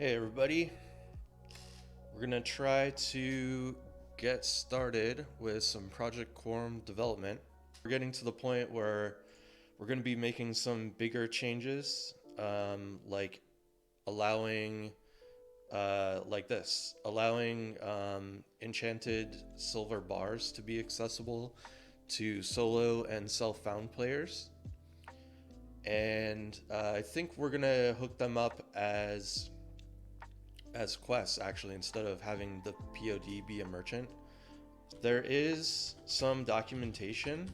Hey everybody, we're gonna try to get started with some Project Quorum development. We're getting to the point where we're gonna be making some bigger changes, like allowing, allowing enchanted silver bars to be accessible to solo and self-found players. And I think we're gonna hook them up as quests actually instead of having the POD be a merchant. There is some documentation.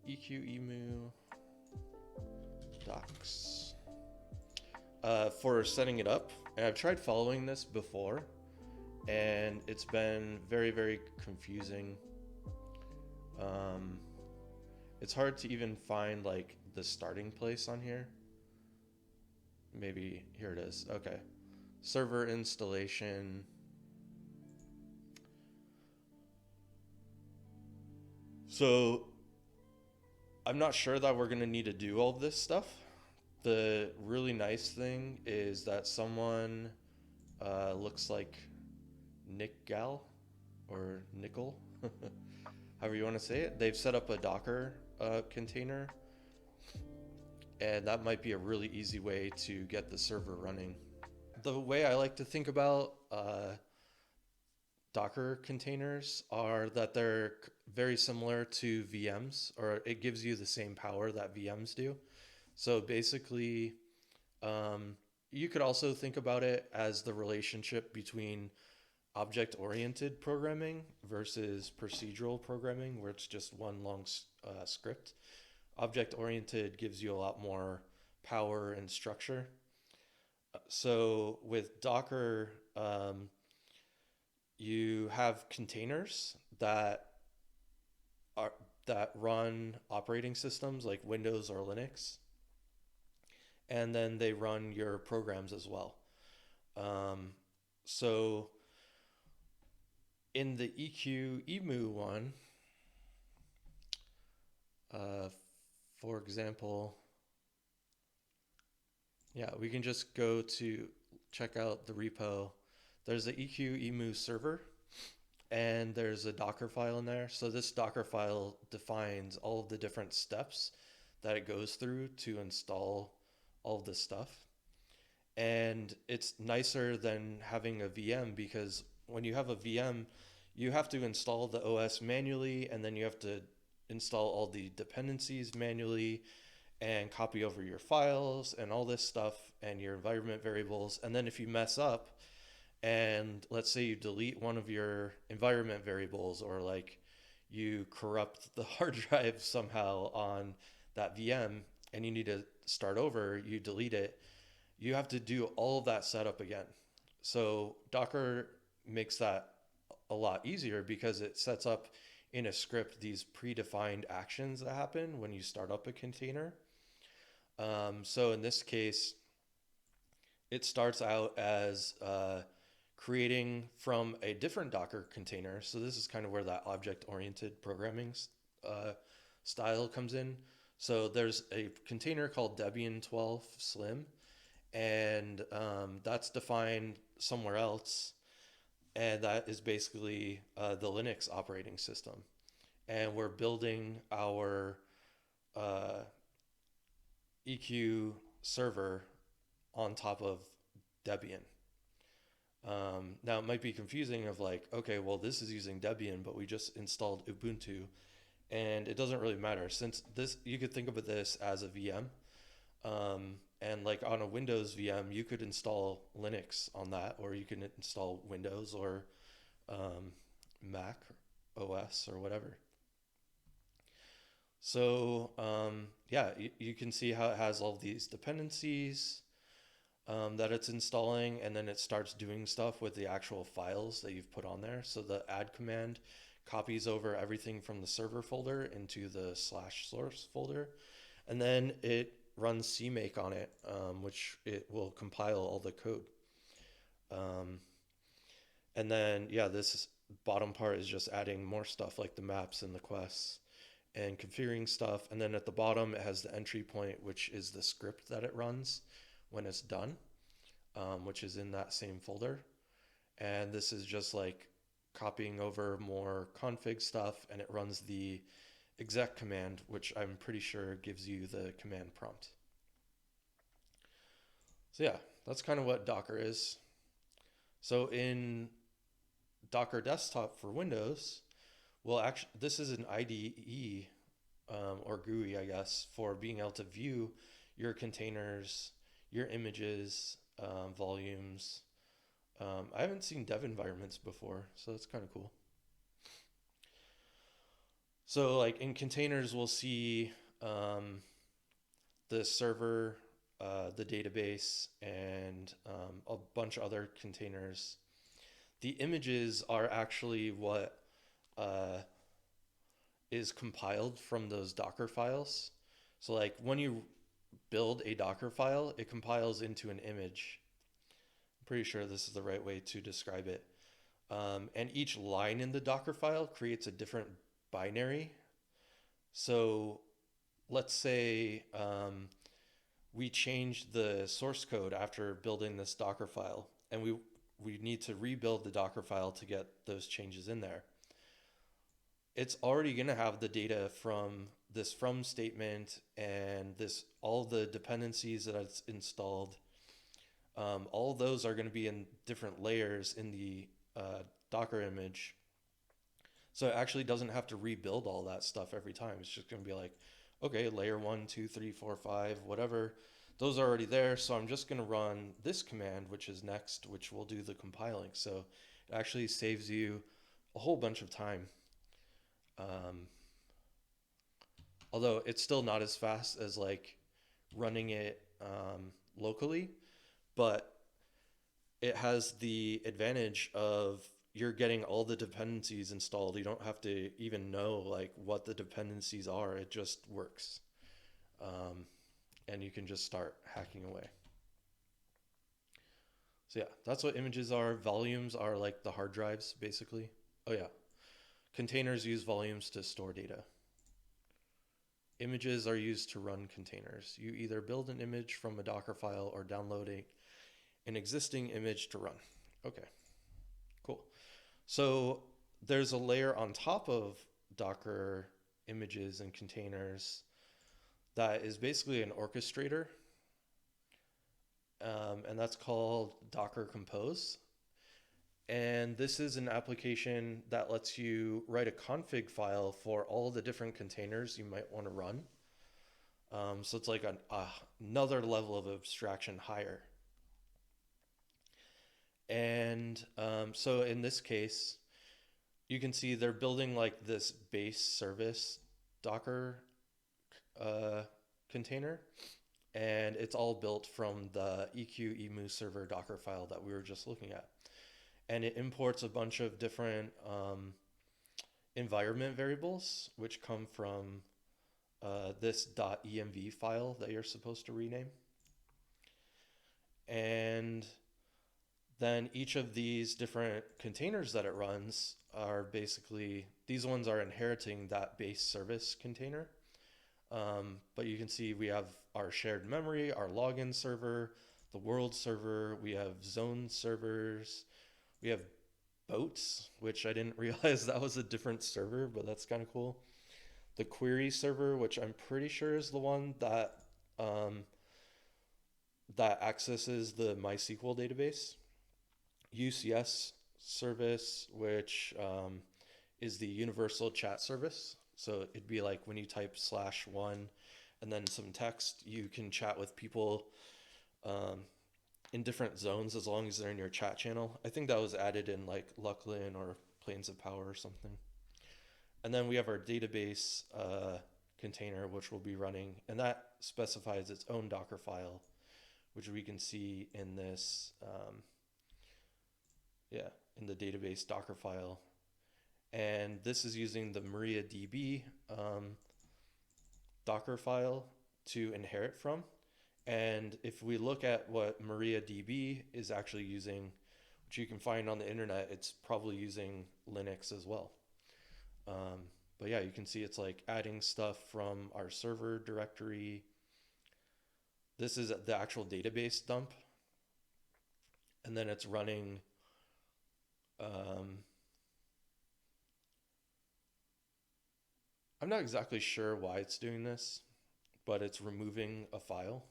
EQEMU docs for setting it up, and I've tried following this before, and it's been very confusing. It's hard to even find like the starting place on here. Maybe here it is. Okay, server installation. So I'm not sure that we're gonna need to do all this stuff. The really nice thing is that someone looks like nickgal or nickel, however you want to say it. They've set up a Docker container, and that might be a really easy way to get the server running. The way I like to think about Docker containers are that they're very similar to VMs, or it gives you the same power that VMs do. So basically, you could also think about it as the relationship between object-oriented programming versus procedural programming, where it's just one long script. Object-oriented gives you a lot more power and structure. So with Docker, you have containers are that run operating systems like Windows or Linux, and then they run your programs as well. So in the EQEMU one, uh, for example, yeah, we can just go to check out the repo. There's the EQEMU server, and there's a Docker file in there. So this Docker file defines all of the different steps that it goes through to install all of this stuff. And it's nicer than having a VM, because when you have a VM, you have to install the OS manually, and then you have to install all the dependencies manually and copy over your files and all this stuff and your environment variables. And then if you mess up, and let's say you delete one of your environment variables, or like you corrupt the hard drive somehow on that VM and you need to start over, you delete it, you have to do all of that setup again. So Docker makes that a lot easier because it sets up in a script these predefined actions that happen when you start up a container. So in this case, it starts out as creating from a different Docker container. So this is kind of where that object-oriented programming style comes in. So there's a container called Debian 12 Slim, and that's defined somewhere else, and that is basically the Linux operating system. And we're building our EQ server on top of Debian. Now it might be confusing of like, okay, well this is using Debian, but we just installed Ubuntu, and it doesn't really matter, since this, you could think of this as a VM. And like on a Windows VM, you could install Linux on that, or you can install Windows or Mac OS or whatever. So yeah, you can see how it has all these dependencies that it's installing, and then it starts doing stuff with the actual files that you've put on there. So the add command copies over everything from the server folder into the /source folder, and then it runs CMake on it, which it will compile all the code. And then, yeah, this bottom part is just adding more stuff like the maps and the quests and configuring stuff. And then at the bottom, it has the entry point, which is the script that it runs when it's done. which is in that same folder. And this is just like copying over more config stuff, and it runs the exec command, which I'm pretty sure gives you the command prompt. So yeah, that's kind of what Docker is. So in Docker Desktop for Windows, well, actually, this is an IDE or GUI, I guess, for being able to view your containers, your images, volumes. I haven't seen dev environments before, so that's kind of cool. So like in containers, we'll see the server, the database, and a bunch of other containers. The images are actually what is compiled from those Docker files. So like when you build a Docker file, it compiles into an image. I'm pretty sure this is the right way to describe it. And each line in the Docker file creates a different binary. So let's say we change the source code after building this Docker file, and we need to rebuild the Docker file to get those changes in there. It's already going to have the data from this from statement and this all the dependencies that it's installed. All of those are going to be in different layers in the Docker image. So it actually doesn't have to rebuild all that stuff every time. It's just going to be like, okay, layer 1, 2, 3, 4, 5, whatever. Those are already there. So I'm just going to run this command, which is next, which will do the compiling. So it actually saves you a whole bunch of time. Although it's still not as fast as like running it locally, but it has the advantage of you're getting all the dependencies installed. You don't have to even know like what the dependencies are. It just works. And you can just start hacking away. So yeah, that's what images are. Volumes are like the hard drives, basically. Oh yeah. Containers use volumes to store data. Images are used to run containers. You either build an image from a Docker file or download an existing image to run. Okay, cool. So there's a layer on top of Docker images and containers that is basically an orchestrator. And that's called Docker Compose. And this is an application that lets you write a config file for all the different containers you might want to run. So it's like another level of abstraction higher. And so in this case, you can see they're building like this base service Docker container. And it's all built from the EQEMU server Docker file that we were just looking at. And it imports a bunch of different environment variables, which come from this .env file that you're supposed to rename. And then each of these different containers that it runs are basically, these ones are inheriting that base service container. But you can see we have our shared memory, our login server, the world server, we have zone servers, we have boats, which I didn't realize that was a different server, but that's kind of cool. The query server, which I'm pretty sure is the one that that accesses the MySQL database. UCS service, which is the universal chat service. So it'd be like when you type /1 and then some text, you can chat with people in different zones as long as they're in your chat channel. I think that was added in like Lucklin or Plains of Power or something. And then we have our database container, which we'll be running, and that specifies its own Docker file, which we can see in this, in the database Docker file. And this is using the MariaDB Docker file to inherit from. And if we look at what MariaDB is actually using, which you can find on the internet, it's probably using Linux as well. But yeah, you can see it's like adding stuff from our server directory. This is the actual database dump. and then it's running I'm not exactly sure why it's doing this, but it's removing a file.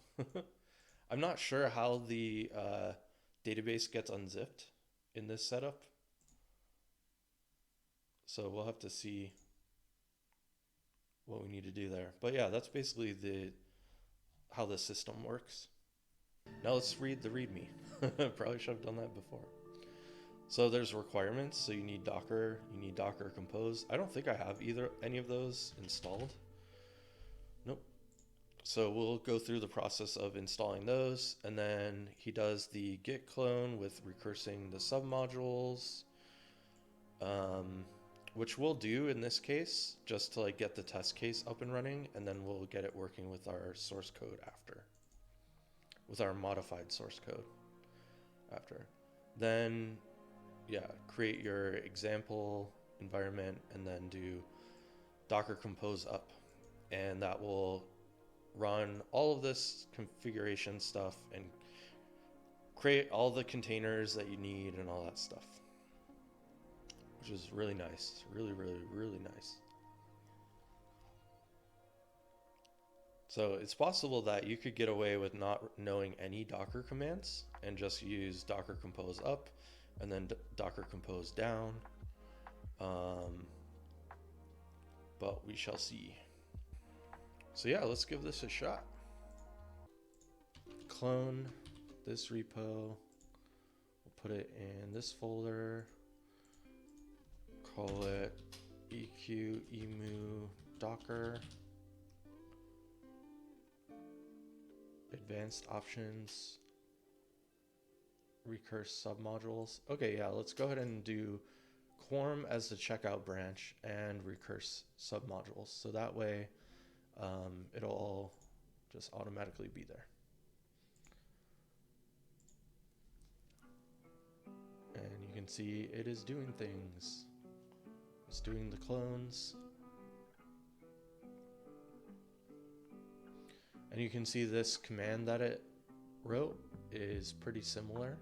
I'm not sure how the database gets unzipped in this setup, so we'll have to see what we need to do there. But yeah, that's basically how the system works. Now let's read the readme. Probably should have done that before. So there's requirements. So you need Docker, you need Docker Compose. I don't think I have any of those installed. Nope. So we'll go through the process of installing those, and then he does the git clone with recursing the submodules, which we'll do in this case just to like get the test case up and running, and then we'll get it working with our source code after, with our modified source code after. Then, yeah, create your example environment and then do Docker Compose up, and that will run all of this configuration stuff and create all the containers that you need and all that stuff, which is really nice. Really, really, really nice. So it's possible that you could get away with not knowing any Docker commands and just use Docker Compose up and then Docker Compose down. But we shall see. So yeah, let's give this a shot. Clone this repo. We'll put it in this folder. Call it EQMacDocker. Advanced options. Recurse submodules. Okay, yeah, let's go ahead and do Quorum as the checkout branch and recurse submodules. So that way it'll all just automatically be there. And you can see it is doing things. It's doing the clones. And you can see this command that it wrote is pretty similar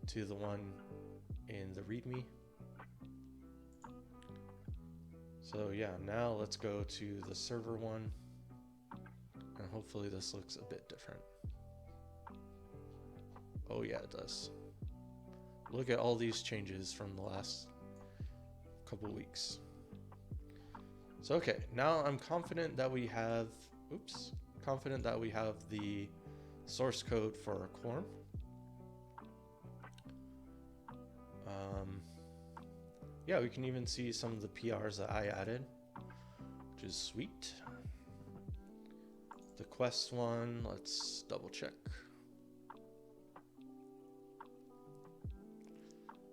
to the one in the README. So yeah, now let's go to the server one, and hopefully this looks a bit different. Oh yeah, it does. Look at all these changes from the last couple weeks. So okay, now I'm confident that we have, the source code for Quorum. Yeah, we can even see some of the PRs that I added, which is sweet. The quest one, let's double check.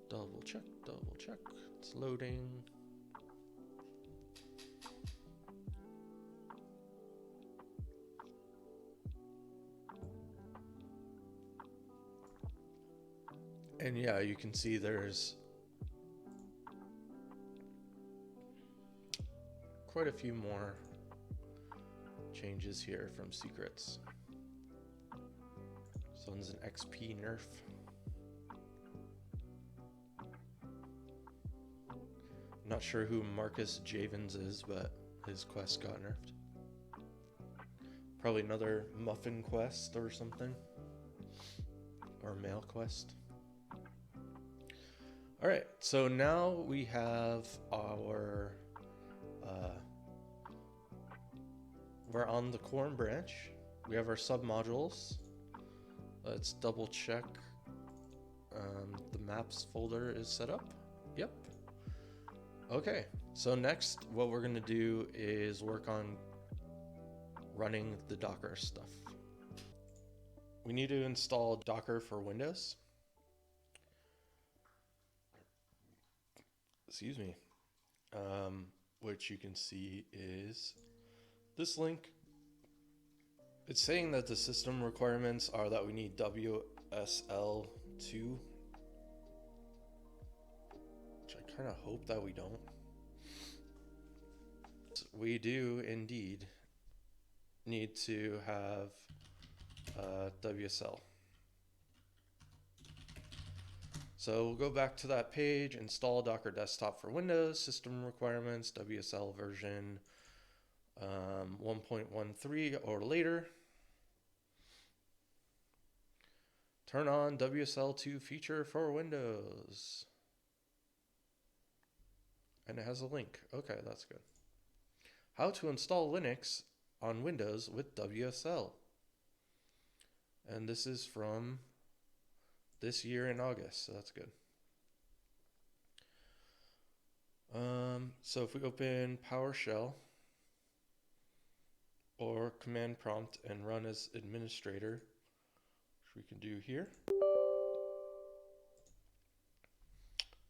Double check. It's loading. And yeah, you can see there's quite a few more changes here from secrets. This one's an XP nerf. Not sure who Marcus Javins is, but his quest got nerfed. Probably another muffin quest or something. Or mail quest. Alright, so now we have our... we're on the Quorum branch. We have our submodules. Let's double check. The maps folder is set up. Yep. Okay, so next what we're going to do is work on running the Docker stuff. We need to install Docker for Windows. Excuse me. Which you can see is this link. It's saying that the system requirements are that we need WSL2, which I kind of hope that we don't. We do indeed need to have WSL. So we'll go back to that page, install Docker Desktop for Windows, system requirements, WSL version 1.13 or later. Turn on WSL2 feature for Windows. And it has a link. Okay, that's good. How to install Linux on Windows with WSL. And this is from this year in August, so that's good. So if we open PowerShell or command prompt and run as administrator, which we can do here,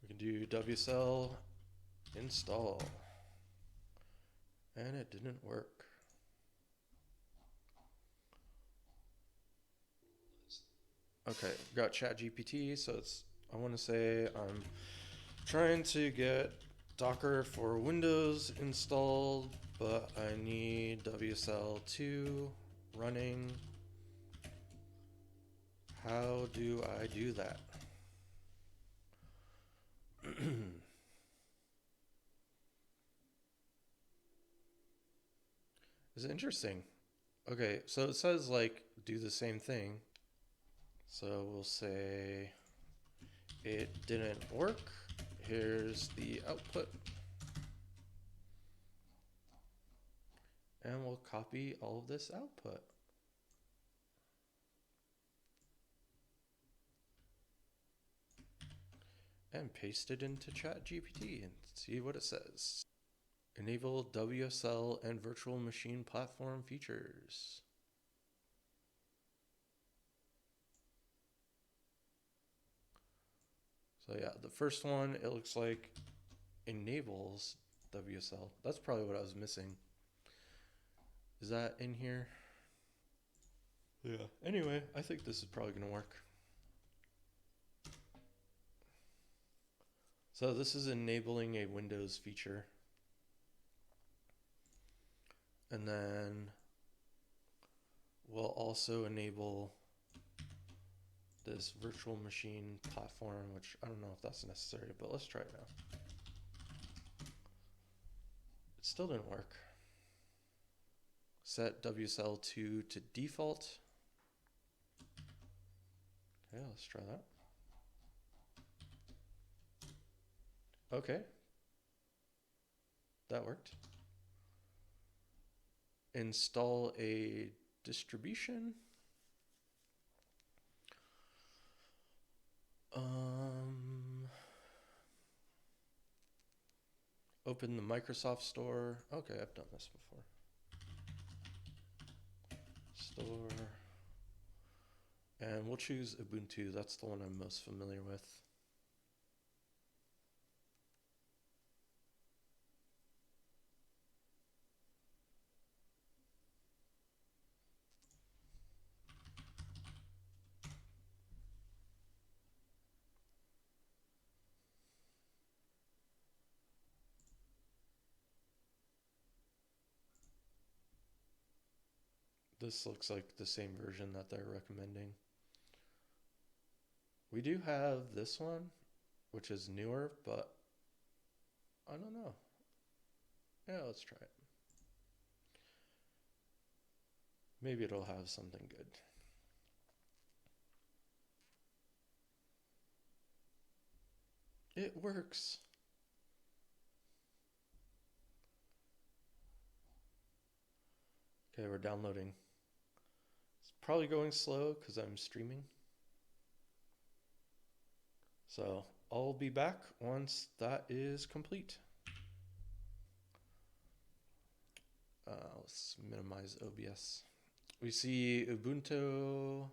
we can do WSL install, and it didn't work. Okay, got ChatGPT, so I want to say I'm trying to get Docker for Windows installed, but I need WSL2 running. How do I do that? It's interesting. Okay, so it says like do the same thing. So we'll say it didn't work. Here's the output. And we'll copy all of this output. And paste it into ChatGPT and see what it says. Enable WSL and virtual machine platform features. So yeah, the first one, it looks like enables WSL. That's probably what I was missing. Is that in here? Yeah. Anyway, I think this is probably going to work. So this is enabling a Windows feature. And then we'll also enable this virtual machine platform, which I don't know if that's necessary, but let's try it now. It still didn't work. Set WSL2 to default. Okay, let's try that. Okay. That worked. Install a distribution. Open the Microsoft Store. Okay, I've done this before. Store. And we'll choose Ubuntu. That's the one I'm most familiar with. This looks like the same version that they're recommending. We do have this one, which is newer, but I don't know. Yeah, let's try it. Maybe it'll have something good. It works. Okay, we're downloading. It's probably going slow because I'm streaming. So I'll be back once that is complete. Let's minimize OBS. We see Ubuntu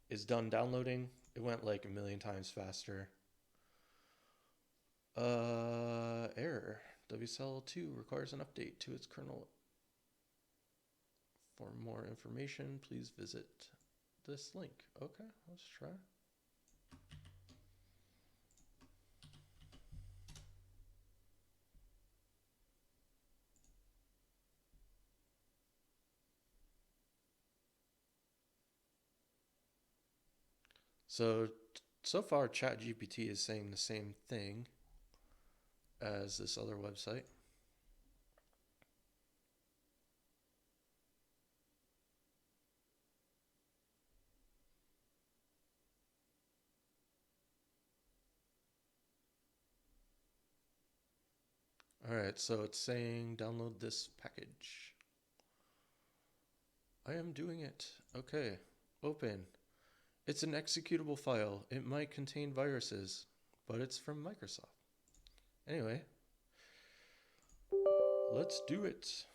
is done downloading. It went like a million times faster. Error. WSL2 requires an update to its kernel. For more information, please visit this link. Okay, let's try. So far ChatGPT is saying the same thing as this other website. All right, so it's saying download this package. I am doing it. Okay, open. It's an executable file. It might contain viruses, but it's from Microsoft. Anyway, let's do it.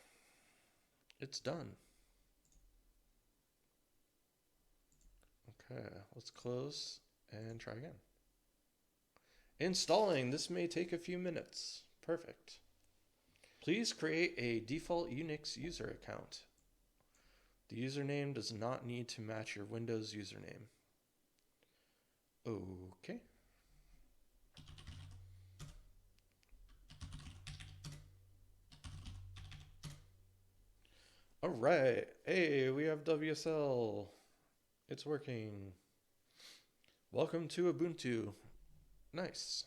It's done. Okay, let's close and try again. Installing. This may take a few minutes. Perfect. Please create a default Unix user account. The username does not need to match your Windows username. Okay. All right. Hey, we have WSL. It's working. Welcome to Ubuntu. Nice.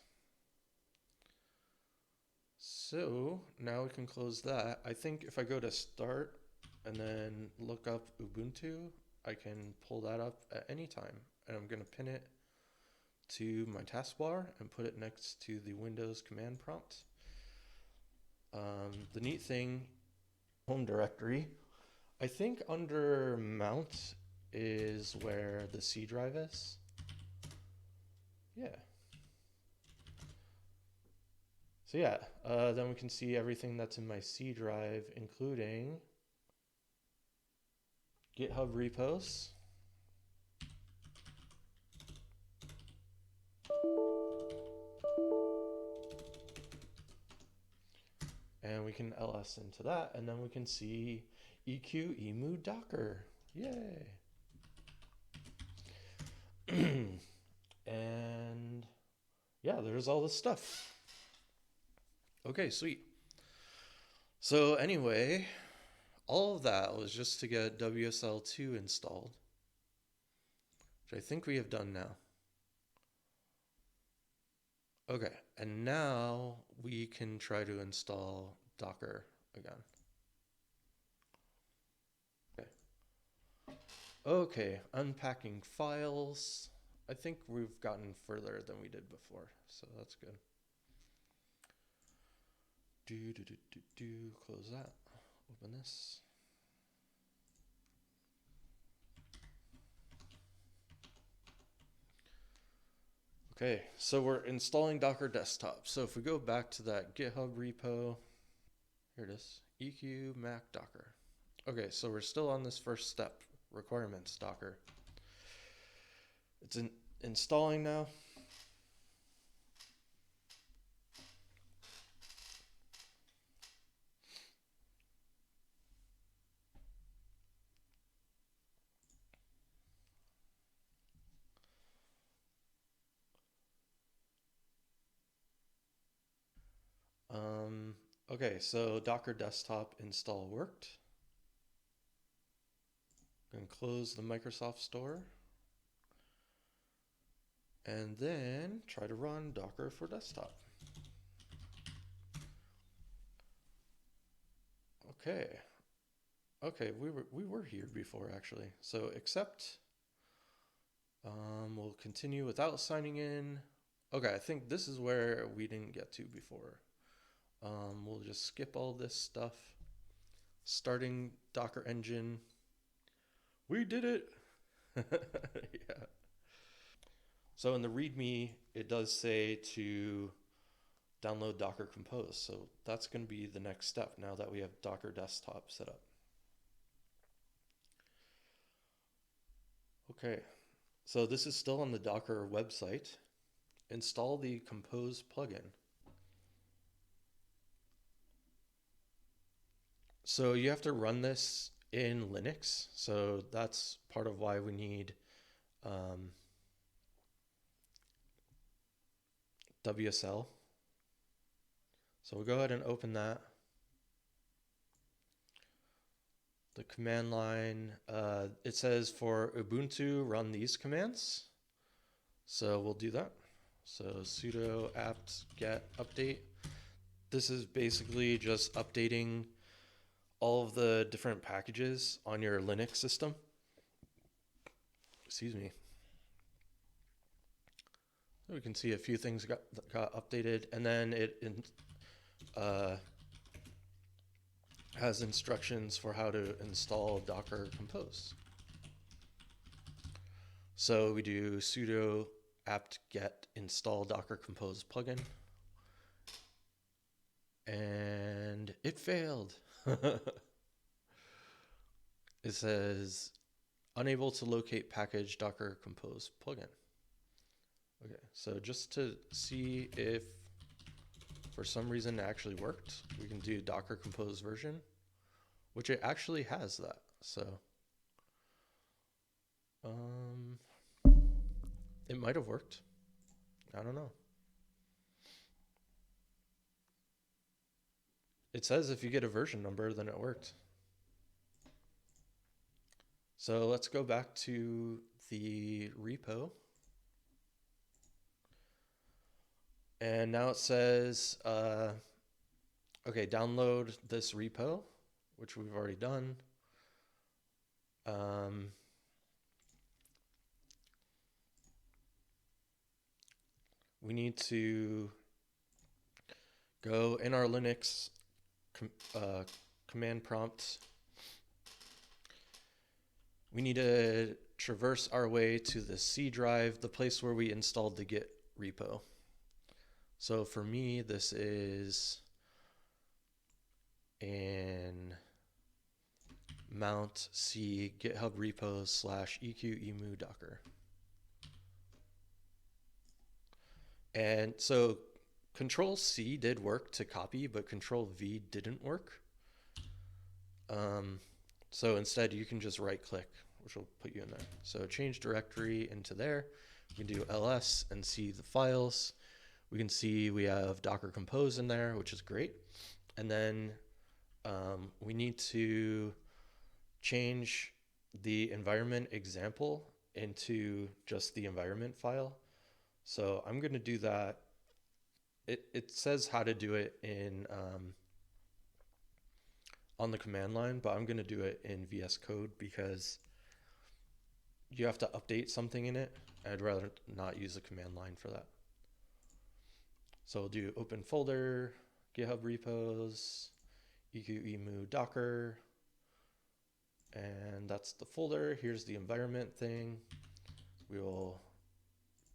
So now we can close that. I think if I go to start and then look up Ubuntu, I can pull that up at any time. And I'm going to pin it to my taskbar and put it next to the Windows command prompt. The neat thing, home directory, I think under mount is where the C drive is. Yeah. So yeah, then we can see everything that's in my C drive, including GitHub repos. And we can ls into that, and then we can see EQMacDocker. Yay! And yeah, there's all this stuff. Okay, sweet. So anyway, all of that was just to get WSL2 installed, which I think we have done now. Okay, and now we can try to install Docker again. Okay, unpacking files. I think we've gotten further than we did before, so that's good. Close that. Open this. Okay, so we're installing Docker Desktop. So if we go back to that GitHub repo, here it is, EQMacDocker. Okay, so we're still on this first step, requirements Docker. It's installing now. Okay, so Docker Desktop install worked. I'm going to close the Microsoft Store. And then try to run Docker for desktop. Okay. Okay, we were here before actually. So accept. We'll continue without signing in. Okay, I think this is where we didn't get to before. We'll just skip all this stuff. Starting Docker engine. We did it. Yeah. So in the readme, it does say to download Docker Compose. So that's going to be the next step now that we have Docker Desktop set up. Okay, so this is still on the Docker website. Install the Compose plugin. So you have to run this in Linux. So that's part of why we need WSL. So we'll go ahead and open that. The command line, it says for Ubuntu, run these commands. So we'll do that. So sudo apt get update. This is basically just updating all of the different packages on your Linux system. Excuse me. We can see a few things got updated, and then it has instructions for how to install Docker Compose. So we do sudo apt get install Docker Compose plugin, and it failed. It says unable to locate package Docker Compose plugin. Okay, so just to see if for some reason it actually worked, we can do Docker Compose version, which it actually has that. So it might have worked. I don't know. It says if you get a version number, then it worked. So let's go back to the repo. And now it says, okay, download this repo, which we've already done. We need to go in our Linux command prompt. We need to traverse our way to the C drive, the place where we installed the Git repo. So for me, this is in mount C GitHub repos / EQEMacDocker. And so Control C did work to copy, but Control V didn't work. So instead you can just right click, which will put you in there. So change directory into there. We can do ls and see the files. We can see we have Docker Compose in there, which is great. And then we need to change the environment example into just the environment file. So I'm going to do that. It says how to do it in on the command line, but I'm going to do it in VS Code because you have to update something in it. I'd rather not use the command line for that. So we'll do open folder, GitHub repos, EQEMacDocker, and that's the folder. Here's the environment thing. We will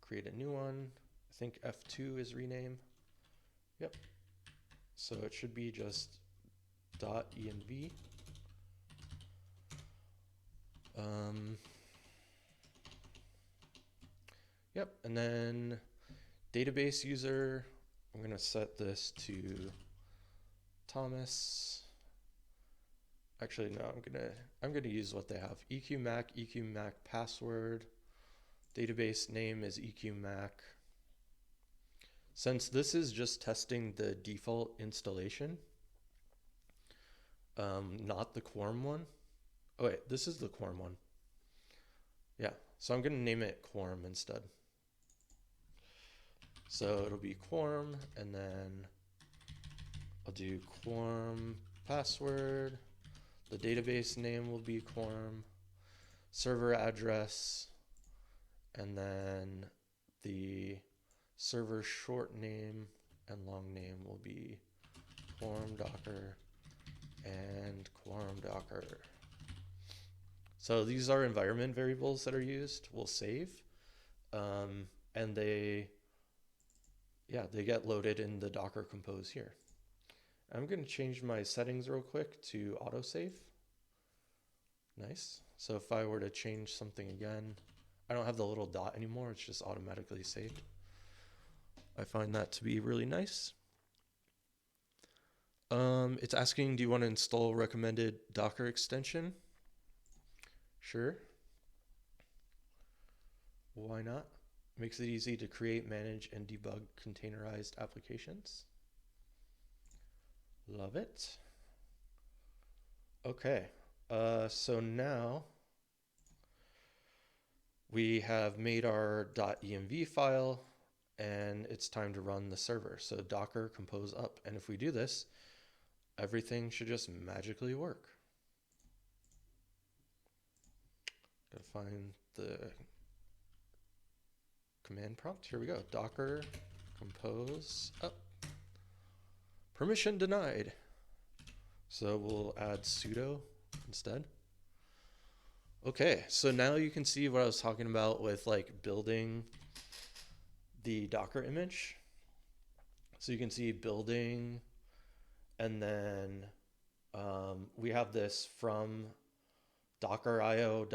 create a new one. I think F2 is rename. Yep. So it should be just .env. Yep, and then database user, I'm going to set this to Thomas. Actually, no, I'm gonna use what they have. EQMac password. Database name is EQMac. Since this is just testing the default installation, not the Quarm one. Oh wait, this is the Quarm one. Yeah, so I'm gonna name it Quarm instead. So it'll be Quarm, and then I'll do Quarm password. The database name will be Quarm. Server address, and then the server short name and long name will be Quorum Docker and Quorum Docker. So these are environment variables that are used. We'll save, and they get loaded in the Docker Compose here. I'm going to change my settings real quick to autosave. Nice. So if I were to change something again, I don't have the little dot anymore. It's just automatically saved. I find that to be really nice. It's asking, do you want to install recommended Docker extension? Sure. Why not? Makes it easy to create, manage, and debug containerized applications. Love it. Okay. So now we have made our .env file, and it's time to run the server. So docker compose up. And if we do this, everything should just magically work. Gotta find the command prompt. Here we go. Docker compose up. Permission denied. So we'll add sudo instead. Okay, so now you can see what I was talking about with like building the Docker image. So you can see building, and then we have this from docker.io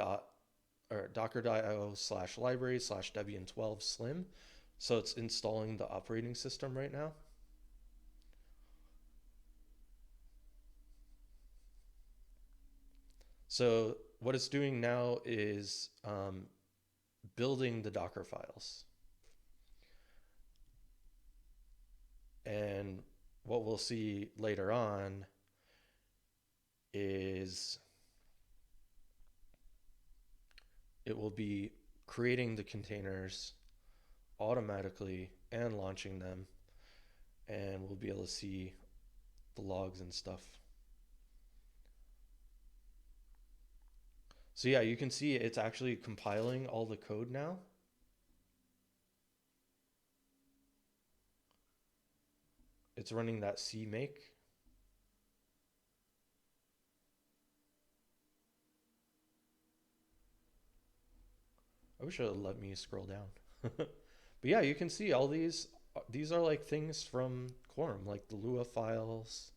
docker.io/library/debian12 slim. So it's installing the operating system right now. So what it's doing now is building the Docker files. And what we'll see later on is it will be creating the containers automatically and launching them, and we'll be able to see the logs and stuff. So yeah, you can see it's actually compiling all the code now. It's running that CMake. I wish it would let me scroll down. But yeah, you can see all these are like things from Quorum, like the Lua files.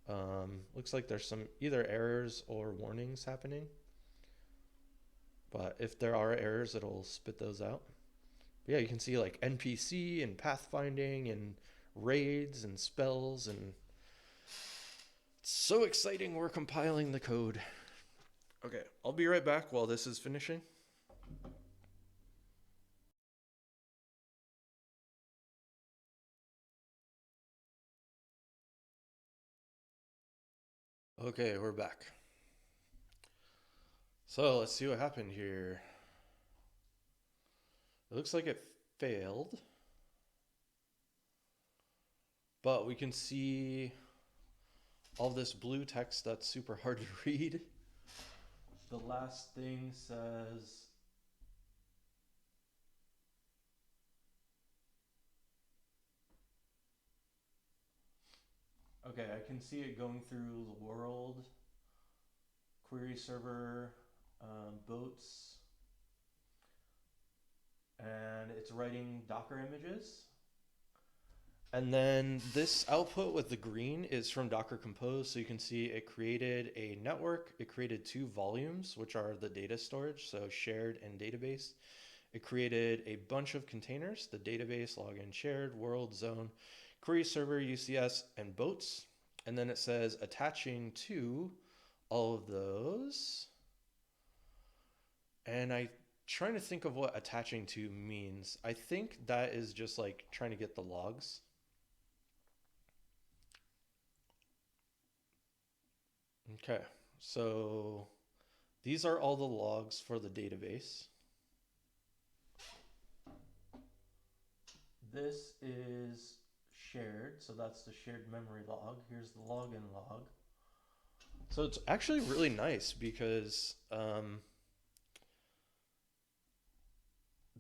Looks like there's some either errors or warnings happening. But if there are errors, it'll spit those out. But yeah, you can see like NPC and pathfinding and raids and spells, and it's so exciting. We're compiling the code. Okay, I'll be right back while this is finishing. Okay, we're back. So let's see what happened here. It looks like it failed, but we can see all this blue text that's super hard to read. The last thing says, okay, I can see it going through the world, query server, boats, and it's writing Docker images. And then this output with the green is from Docker Compose. So you can see it created a network. It created 2 volumes, which are the data storage, so shared and database. It created a bunch of containers, the database, login, shared, world, zone, query server, UCS, and boats. And then it says attaching to all of those. And I'm trying to think of what attaching to means. I think that is just like trying to get the logs. Okay, so these are all the logs for the database. This is shared, so that's the shared memory log. Here's the login log. So it's actually really nice because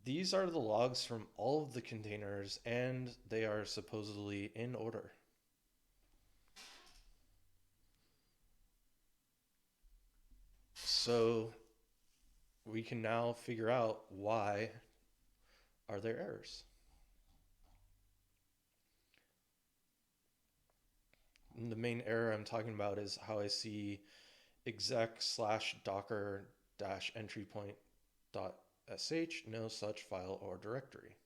these are the logs from all of the containers, and they are supposedly in order. So we can now figure out why are there errors. And the main error I'm talking about is how I see exec/docker-entry-point.sh, no such file or directory.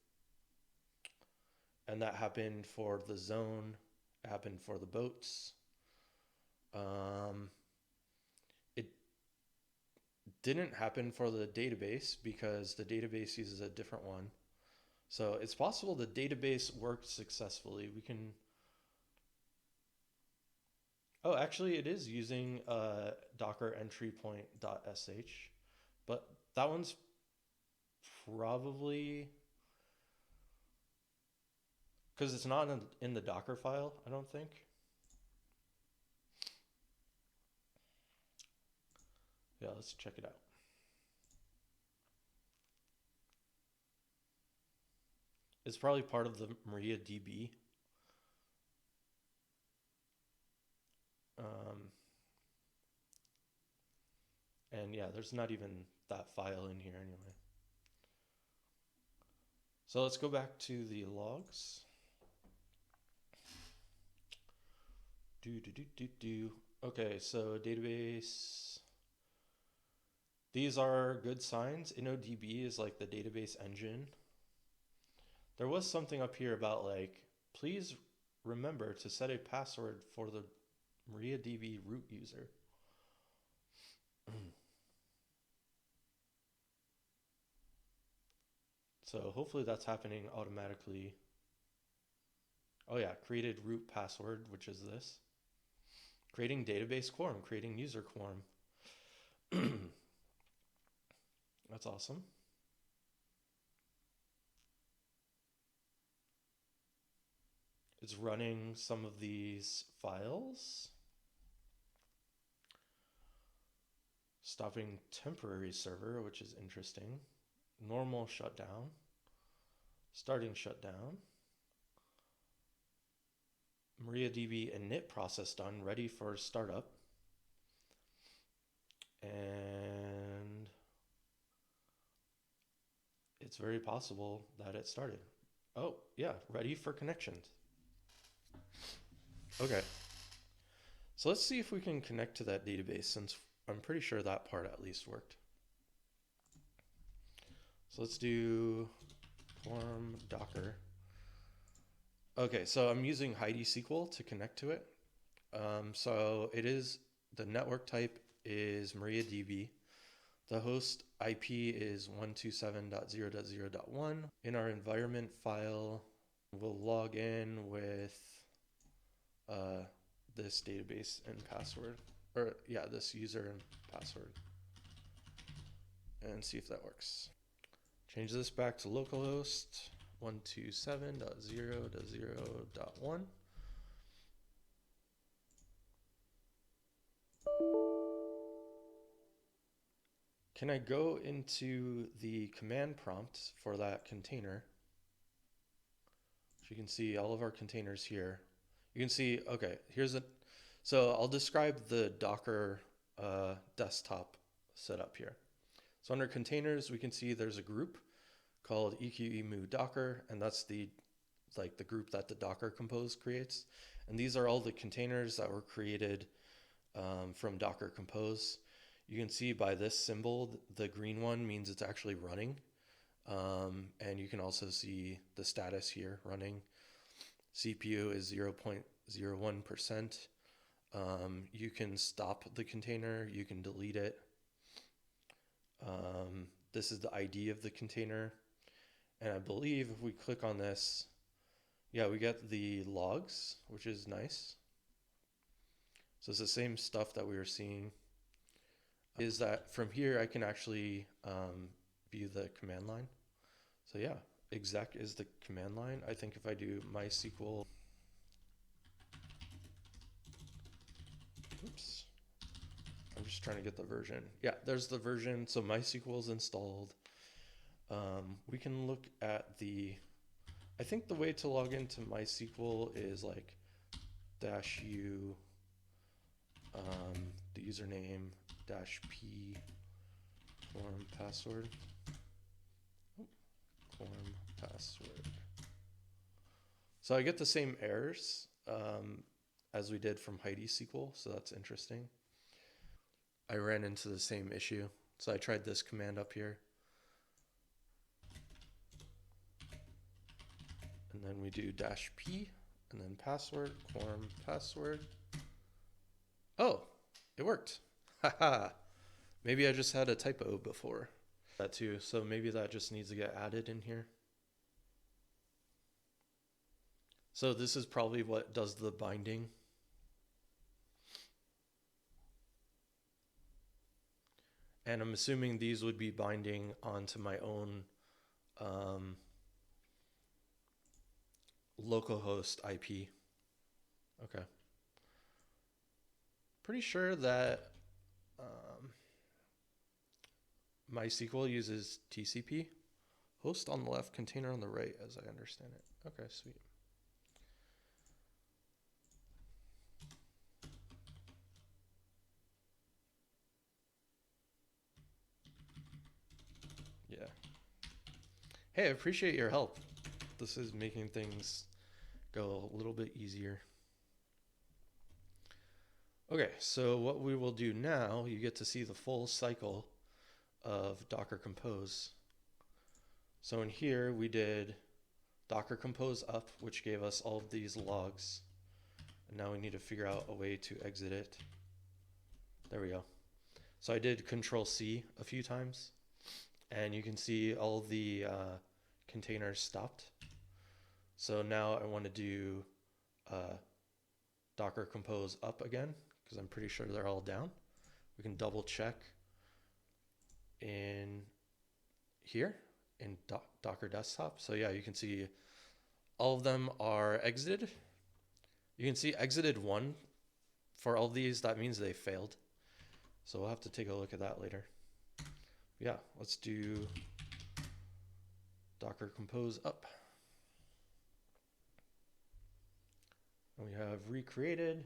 And that happened for the zone, it happened for the boats. It didn't happen for the database because the database uses a different one. So it's possible the database worked successfully. We can, oh, actually it is using docker entry point.sh, but that one's probably because it's not in the Docker file, I don't think. Yeah, let's check it out. It's probably part of the MariaDB. And yeah, there's not even that file in here anyway. So let's go back to the logs. Okay, so database. These are good signs. InnoDB is like the database engine. There was something up here about like, please remember to set a password for the MariaDB root user. So hopefully that's happening automatically. Oh yeah, created root password, which is this. Creating database Quorum, creating user Quorum. That's awesome. It's running some of these files. Stopping temporary server, which is interesting. Normal shutdown. Starting shutdown. MariaDB init process done, ready for startup. And it's very possible that it started. Oh, yeah, ready for connections. Okay. So let's see if we can connect to that database, since I'm pretty sure that part at least worked. So let's do Quarm Docker. Okay, so I'm using Heidi SQL to connect to it. So it is, the network type is MariaDB. The host IP is 127.0.0.1. In our environment file, we'll log in with this database and password, or yeah, this user and password, and see if that works. Change this back to localhost 127.0.0.1. Can I go into the command prompt for that container? So you can see all of our containers here. You can see, okay, so I'll describe the Docker desktop setup here. So under containers, we can see there's a group called EQMacDocker, and that's the group that the Docker Compose creates. And these are all the containers that were created from Docker Compose. You can see by this symbol, the green one means it's actually running. And you can also see the status here running. CPU is 0.01%. You can stop the container, you can delete it. This is the ID of the container. And I believe if we click on this, yeah, we get the logs, which is nice. So it's the same stuff that we were seeing. Is that from here I can actually view the command line. So yeah, exec is the command line. I think if I do MySQL, oops, I'm just trying to get the version. Yeah, there's the version. So MySQL is installed. We can look at I think the way to log into MySQL is like -u, the username, -p, Quorum password. Quorum password. So I get the same errors as we did from Heidi SQL, so that's interesting. I ran into the same issue, so I tried this command up here. And then we do -p, and then password, Quorum password. Oh, it worked. Haha. Maybe I just had a typo before. That too, so maybe that just needs to get added in here. So this is probably what does the binding. And I'm assuming these would be binding onto my own localhost IP. Okay. Pretty sure that MySQL uses TCP. Host on the left, container on the right, as I understand it. Okay, sweet. Yeah. Hey, I appreciate your help. This is making things go a little bit easier. Okay, so what we will do now, you get to see the full cycle of Docker Compose. So in here, we did Docker Compose up, which gave us all of these logs. And now we need to figure out a way to exit it. There we go. So I did Control C a few times, and you can see all the containers stopped. So now I want to do Docker Compose up again, because I'm pretty sure they're all down. We can double check in here in Docker Desktop. So yeah, you can see all of them are exited. You can see exited 1 for all these. That means they failed. So we'll have to take a look at that later. Yeah, let's do Docker Compose up. And we have recreated.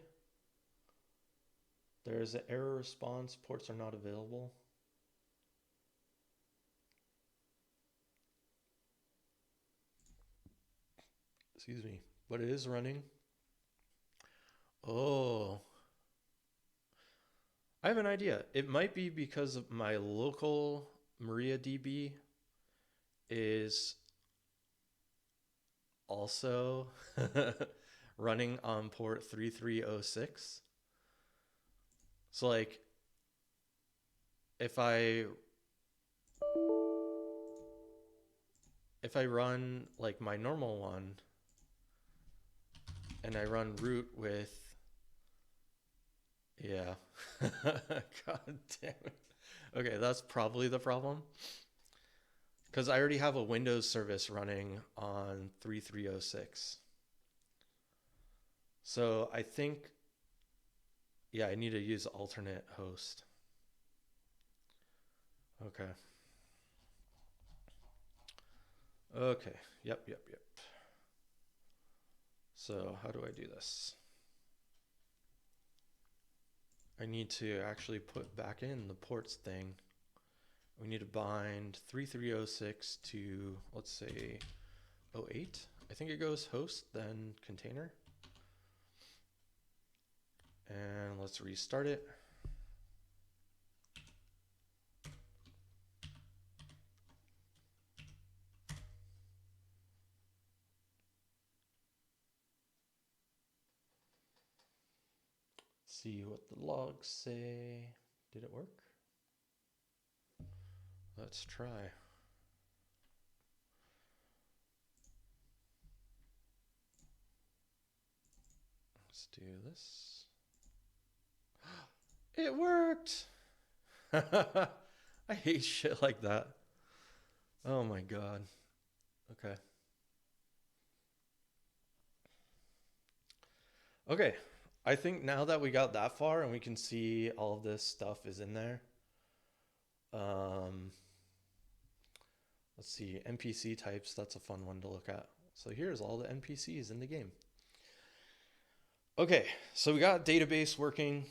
There's an error response. Ports are not available. Excuse me, but it is running. Oh, I have an idea. It might be because of my local MariaDB is also running on port 3306. So like if I run like my normal one and I run root with, yeah, god damn it. Okay, that's probably the problem. Because I already have a Windows service running on 3306. So I think, yeah, I need to use alternate host. Okay. Okay, yep. So how do I do this? I need to actually put back in the ports thing. We need to bind 3306 to, let's say, 08. I think it goes host, then container. And let's restart it. See what the logs say. Did it work? Let's try. Let's do this. It worked! I hate shit like that. Oh my god. Okay. Okay. I think now that we got that far and we can see all of this stuff is in there. Let's see, NPC types, that's a fun one to look at. So here's all the NPCs in the game. Okay, so we got database working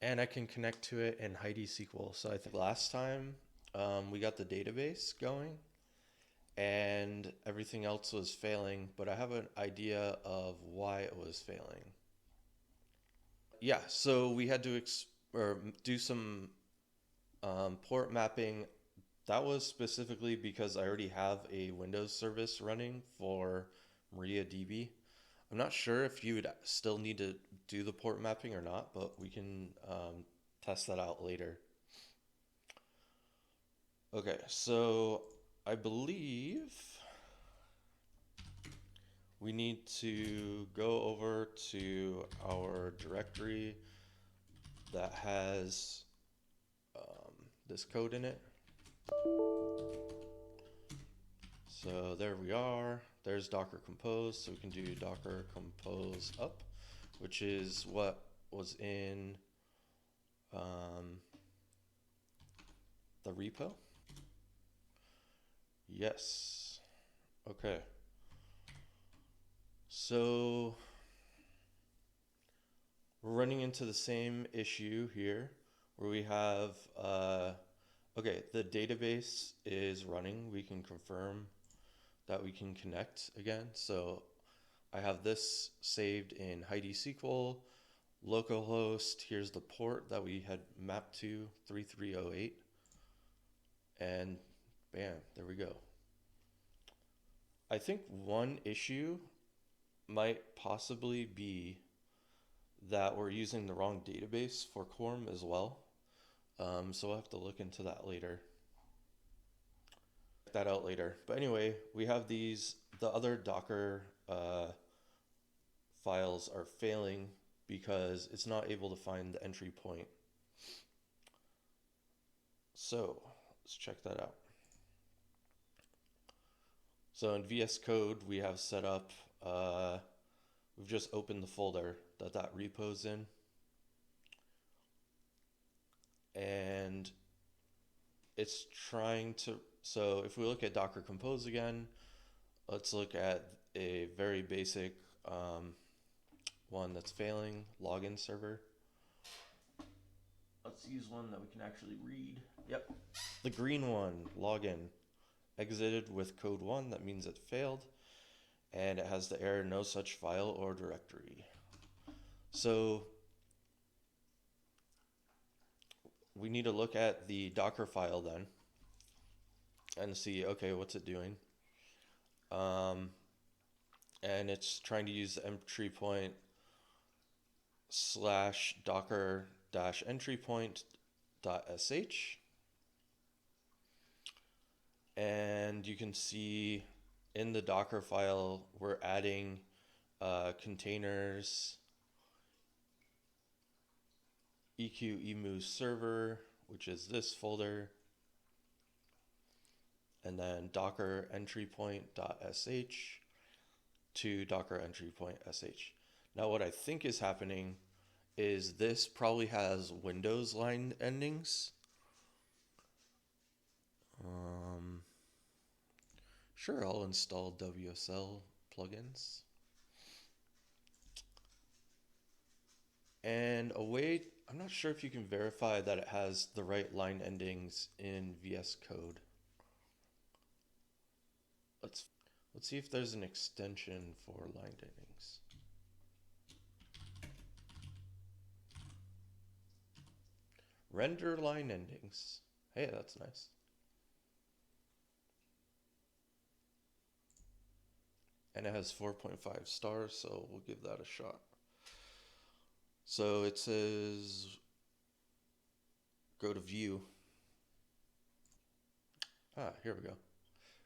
and I can connect to it in Heidi SQL. So I think last time we got the database going and everything else was failing, but I have an idea of why it was failing. Yeah, so we had to do some port mapping. That was specifically because I already have a Windows service running for MariaDB. I'm not sure if you would still need to do the port mapping or not, but we can test that out later. Okay, so I believe we need to go over to our directory that has this code in it. So there we are. There's Docker compose. So we can do Docker compose up, which is what was in the repo. Yes. Okay. So we're running into the same issue here where we have, okay, the database is running. We can confirm that we can connect again. So I have this saved in Heidi SQL, localhost. Here's the port that we had mapped to, 3308. And bam, there we go. I think one issue might possibly be that we're using the wrong database for Quorum as well. So we'll have to look into that later. Check that out later. But anyway, we have these, the other Docker files are failing because it's not able to find the entry point. So let's check that out. So in VS Code, we have set up, we've just opened the folder that repo's in. And it's trying to, so if we look at Docker Compose again, let's look at a very basic one that's failing, login server. Let's use one that we can actually read. Yep, the green one, login. Exited with code 1, that means it failed. And it has the error, no such file or directory. So we need to look at the Docker file then and see, okay, what's it doing? And it's trying to use the entry point / docker - entry point.sh. And you can see in the Docker file, we're adding containers, EQEMU server, which is this folder, and then docker entry point.sh to docker entry point.sh. Now what I think is happening is this probably has Windows line endings. Sure, I'll install WSL plugins. And a way, I'm not sure if you can verify that it has the right line endings in VS Code. Let's see if there's an extension for line endings. Render line endings. Hey, that's nice. And it has 4.5 stars, so we'll give that a shot. So it says, go to view. Here we go.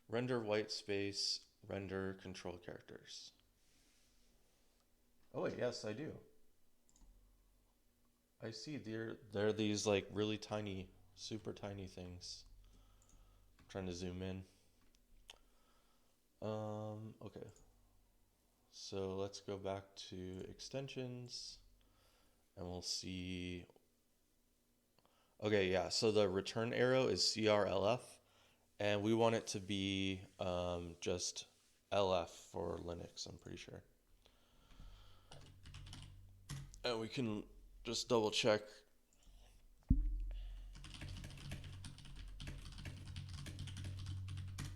Render white space, render control characters. Oh wait, yes, I do. I see there are these like really tiny, super tiny things. I'm trying to zoom in. Okay. So let's go back to extensions and we'll see. Okay, yeah, so the return arrow is CRLF and we want it to be just LF for Linux, I'm pretty sure. And we can just double check.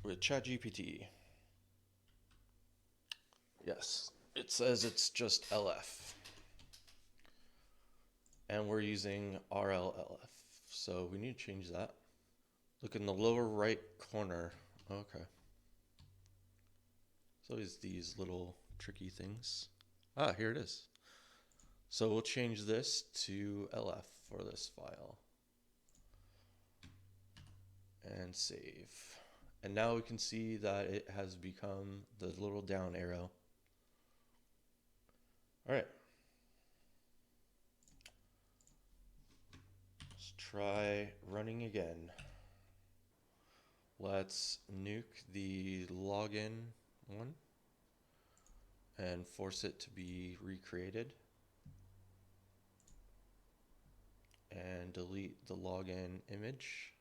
With ChatGPT. Yes, it says it's just LF. And we're using RLLF, so we need to change that. Look in the lower right corner. Okay. So it's these little tricky things. Here it is. So we'll change this to LF for this file. And save. And now we can see that it has become the little down arrow. All right. Let's try running again. Let's nuke the login one and force it to be recreated. And delete the login image.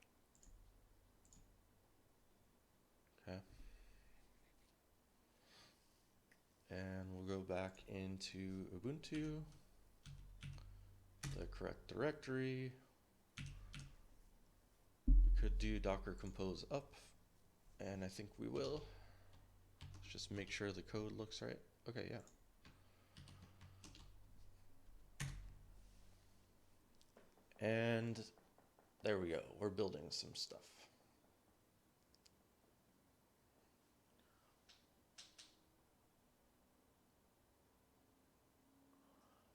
Okay. And we'll go back into Ubuntu, the correct directory. We could do Docker compose up, and I think we will. Let's just make sure the code looks right. Okay, yeah. And there we go. We're building some stuff.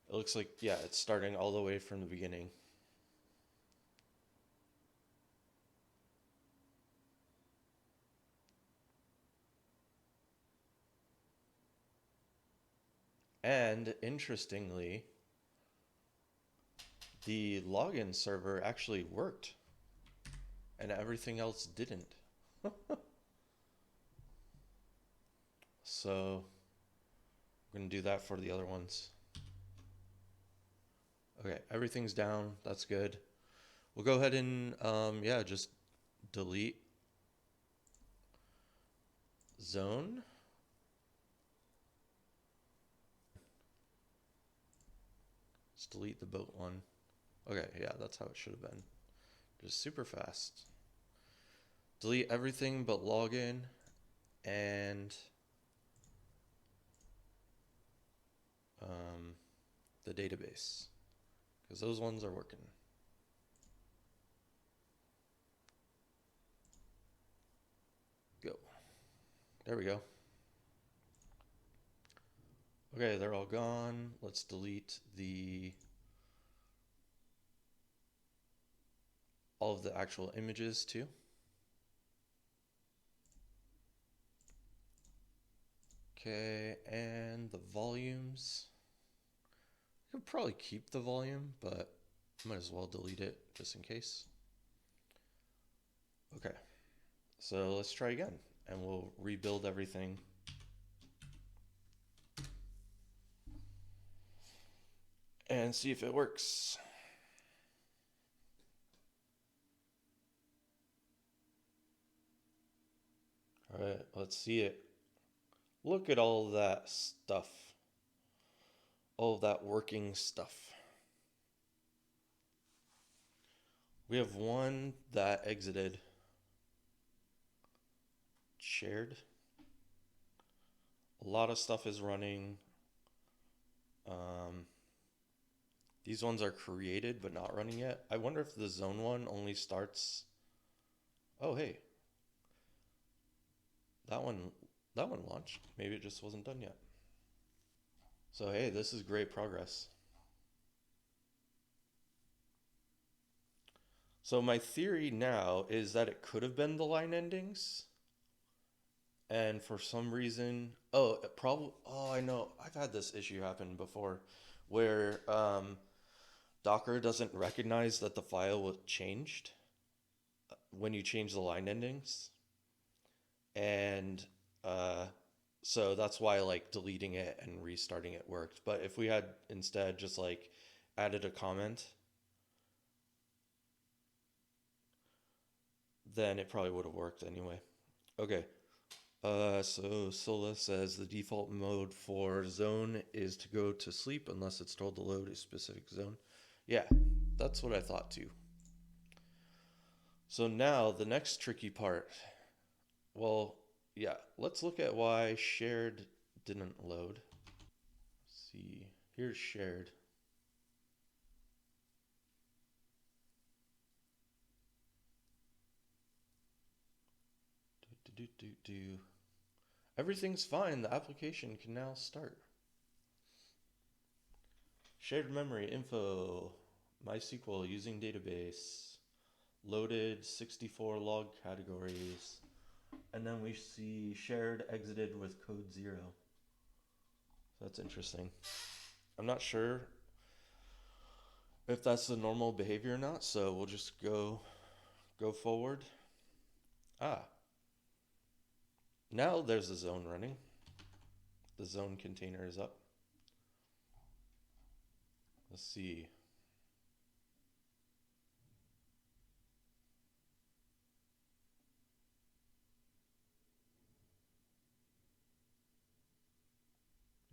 It looks like, yeah, it's starting all the way from the beginning. And interestingly, the login server actually worked and everything else didn't. So we're going to do that for the other ones. Okay, everything's down. That's good. We'll go ahead and, yeah, just delete zone. Let's delete the boat one. Okay, yeah, that's how it should have been. Just super fast. Delete everything but login and the database, because those ones are working. Go. There we go. Okay, they're all gone. Let's delete all of the actual images too. Okay, and the volumes. I could probably keep the volume, but might as well delete it just in case. Okay, so let's try again, and we'll rebuild everything. And see if it works. All right, let's see it. Look at all that stuff. All of that working stuff. We have one that exited. Shared. A lot of stuff is running. These ones are created but not running yet. I wonder if the zone one only starts. Oh, hey. That one launched. Maybe it just wasn't done yet. So hey, this is great progress. So my theory now is that it could have been the line endings. And for some reason, I know, I've had this issue happen before where Docker doesn't recognize that the file was changed when you change the line endings. And so that's why like deleting it and restarting it worked. But if we had instead just like added a comment, then it probably would have worked anyway. Okay. So Sola says the default mode for zone is to go to sleep unless it's told to load a specific zone. Yeah, that's what I thought too. So now the next tricky part. Well, yeah, let's look at why shared didn't load. Let's see, here's shared. Everything's fine. The application can now start. Shared memory info, MySQL using database, loaded 64 log categories, and then we see shared exited with code 0. So that's interesting. I'm not sure if that's the normal behavior or not, so we'll just go forward. Now there's a zone running. The zone container is up. Let's see.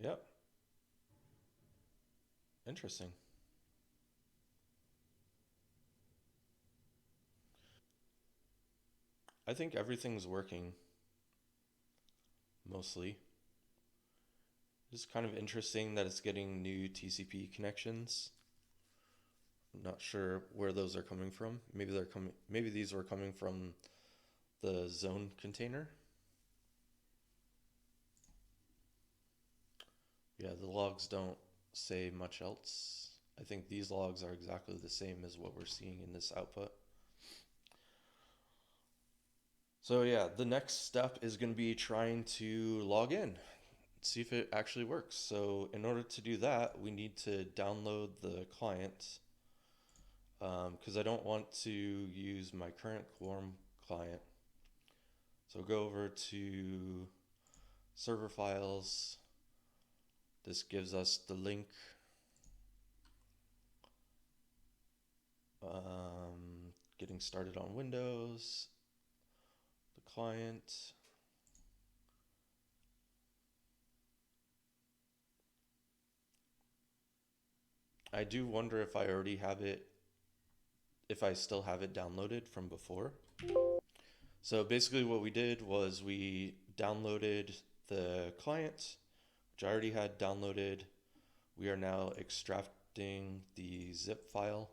Yep. Interesting. I think everything's working mostly. It's kind of interesting that it's getting new TCP connections. I'm not sure where those are coming from. Maybe these were coming from the zone container. Yeah, the logs don't say much else. I think these logs are exactly the same as what we're seeing in this output. So yeah, the next step is going to be trying to log in, see if it actually works. So in order to do that, we need to download the client, because I don't want to use my current Quorum client. So go over to server files. This gives us the link. Getting started on Windows, the client. I do wonder if I already have it, if I still have it downloaded from before. So basically what we did was we downloaded the client, which I already had downloaded. We are now extracting the zip file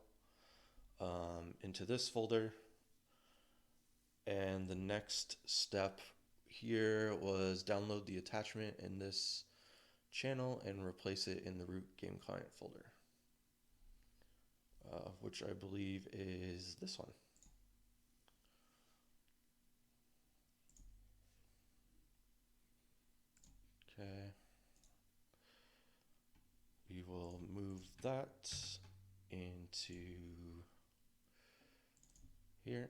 into this folder. And the next step here was download the attachment in this channel and replace it in the root game client folder, which I believe is this one. Okay. We will move that into here.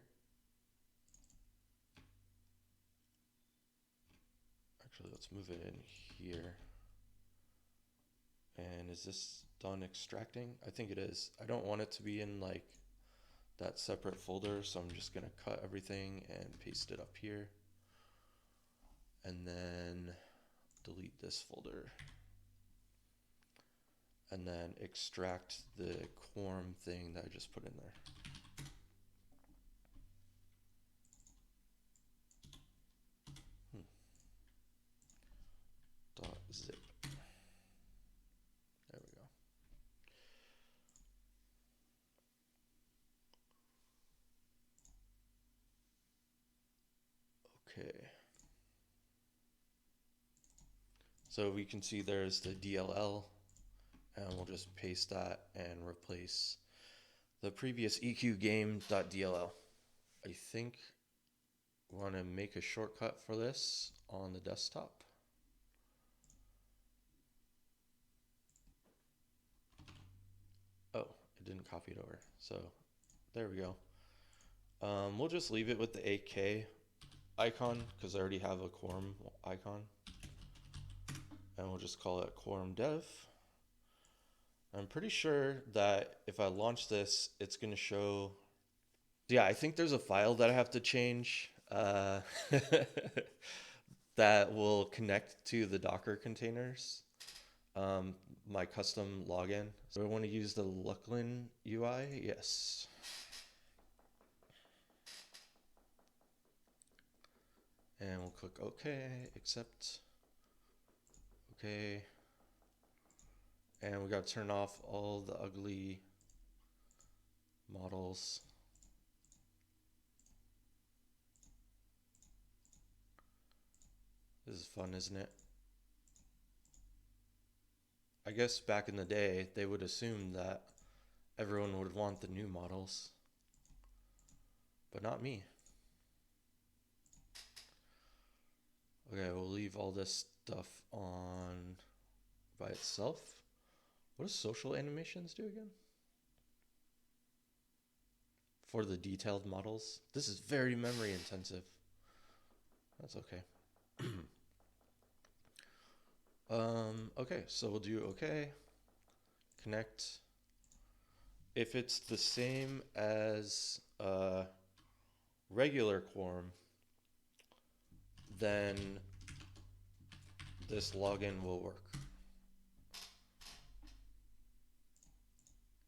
Actually, let's move it in here. And is this done extracting? I think it is. I don't want it to be in like that separate folder, so I'm just gonna cut everything and paste it up here. And then delete this folder. And then extract the Quarm thing that I just put in there. .zip. There we go. Okay. So we can see there's the DLL, and we'll just paste that and replace the previous EQGame.dll. I think we want to make a shortcut for this on the desktop. Oh, it didn't copy it over. So there we go. We'll just leave it with the AK icon because I already have a Quorum icon. And we'll just call it Quorum dev. I'm pretty sure that if I launch this, it's going to show. Yeah, I think there's a file that I have to change that will connect to the Docker containers, my custom login. So I want to use the Lucklin UI. Yes. And we'll click OK, accept. Okay. And we got to turn off all the ugly models. This is fun, isn't it? I guess back in the day, they would assume that everyone would want the new models, but not me. Okay, we'll leave all this stuff on by itself. What does social animations do again? For the detailed models. This is very memory intensive. That's okay. Okay, so we'll do okay, connect. If it's the same as regular Quorum, then this login will work.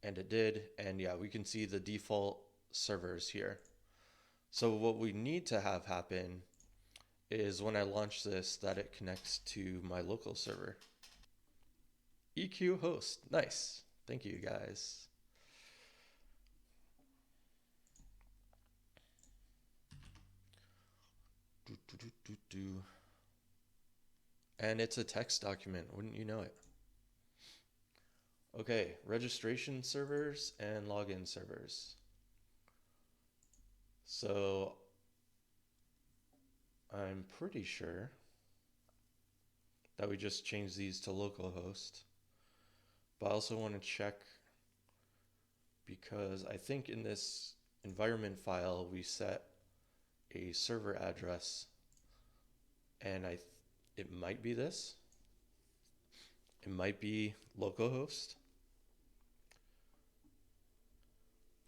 And it did, and yeah, we can see the default servers here. So what we need to have happen is when I launch this, that it connects to my local server. EQ host, nice. Thank you guys. And it's a text document, wouldn't you know it? Okay, registration servers and login servers. So I'm pretty sure that we just change these to localhost. But I also want to check because I think in this environment file we set a server address, and it might be this. It might be localhost.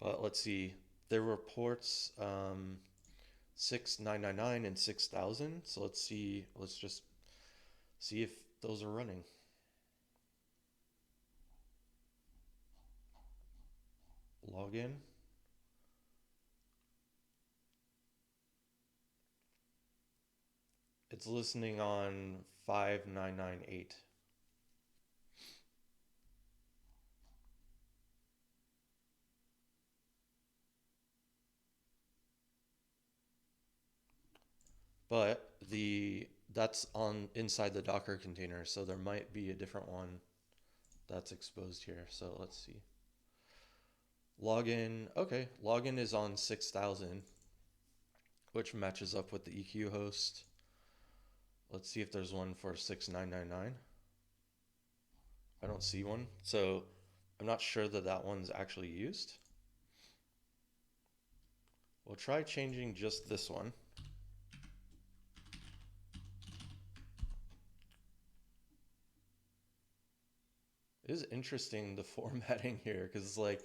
But let's see. There were ports 6999 and 6000. So let's see. Let's just see if those are running. Login. It's listening on 5998. But that's on inside the Docker container, so there might be a different one that's exposed here. So let's see. Login, okay, login is on 6000, which matches up with the EQ host. Let's see if there's one for 6999. I don't see one, so I'm not sure that that one's actually used. We'll try changing just this one. It is interesting, the formatting here, because it's like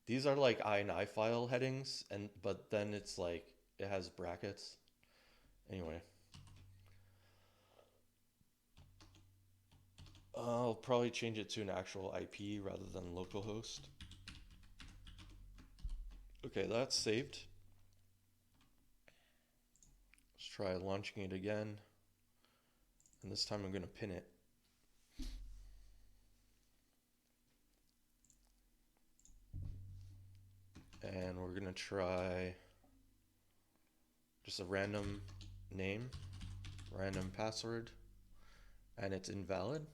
these are like INI file headings, but then it's like it has brackets. Anyway, I'll probably change it to an actual IP rather than localhost. Okay, that's saved. Let's try launching it again, and this time I'm going to pin it. And we're going to try just a random name, random password, and it's invalid.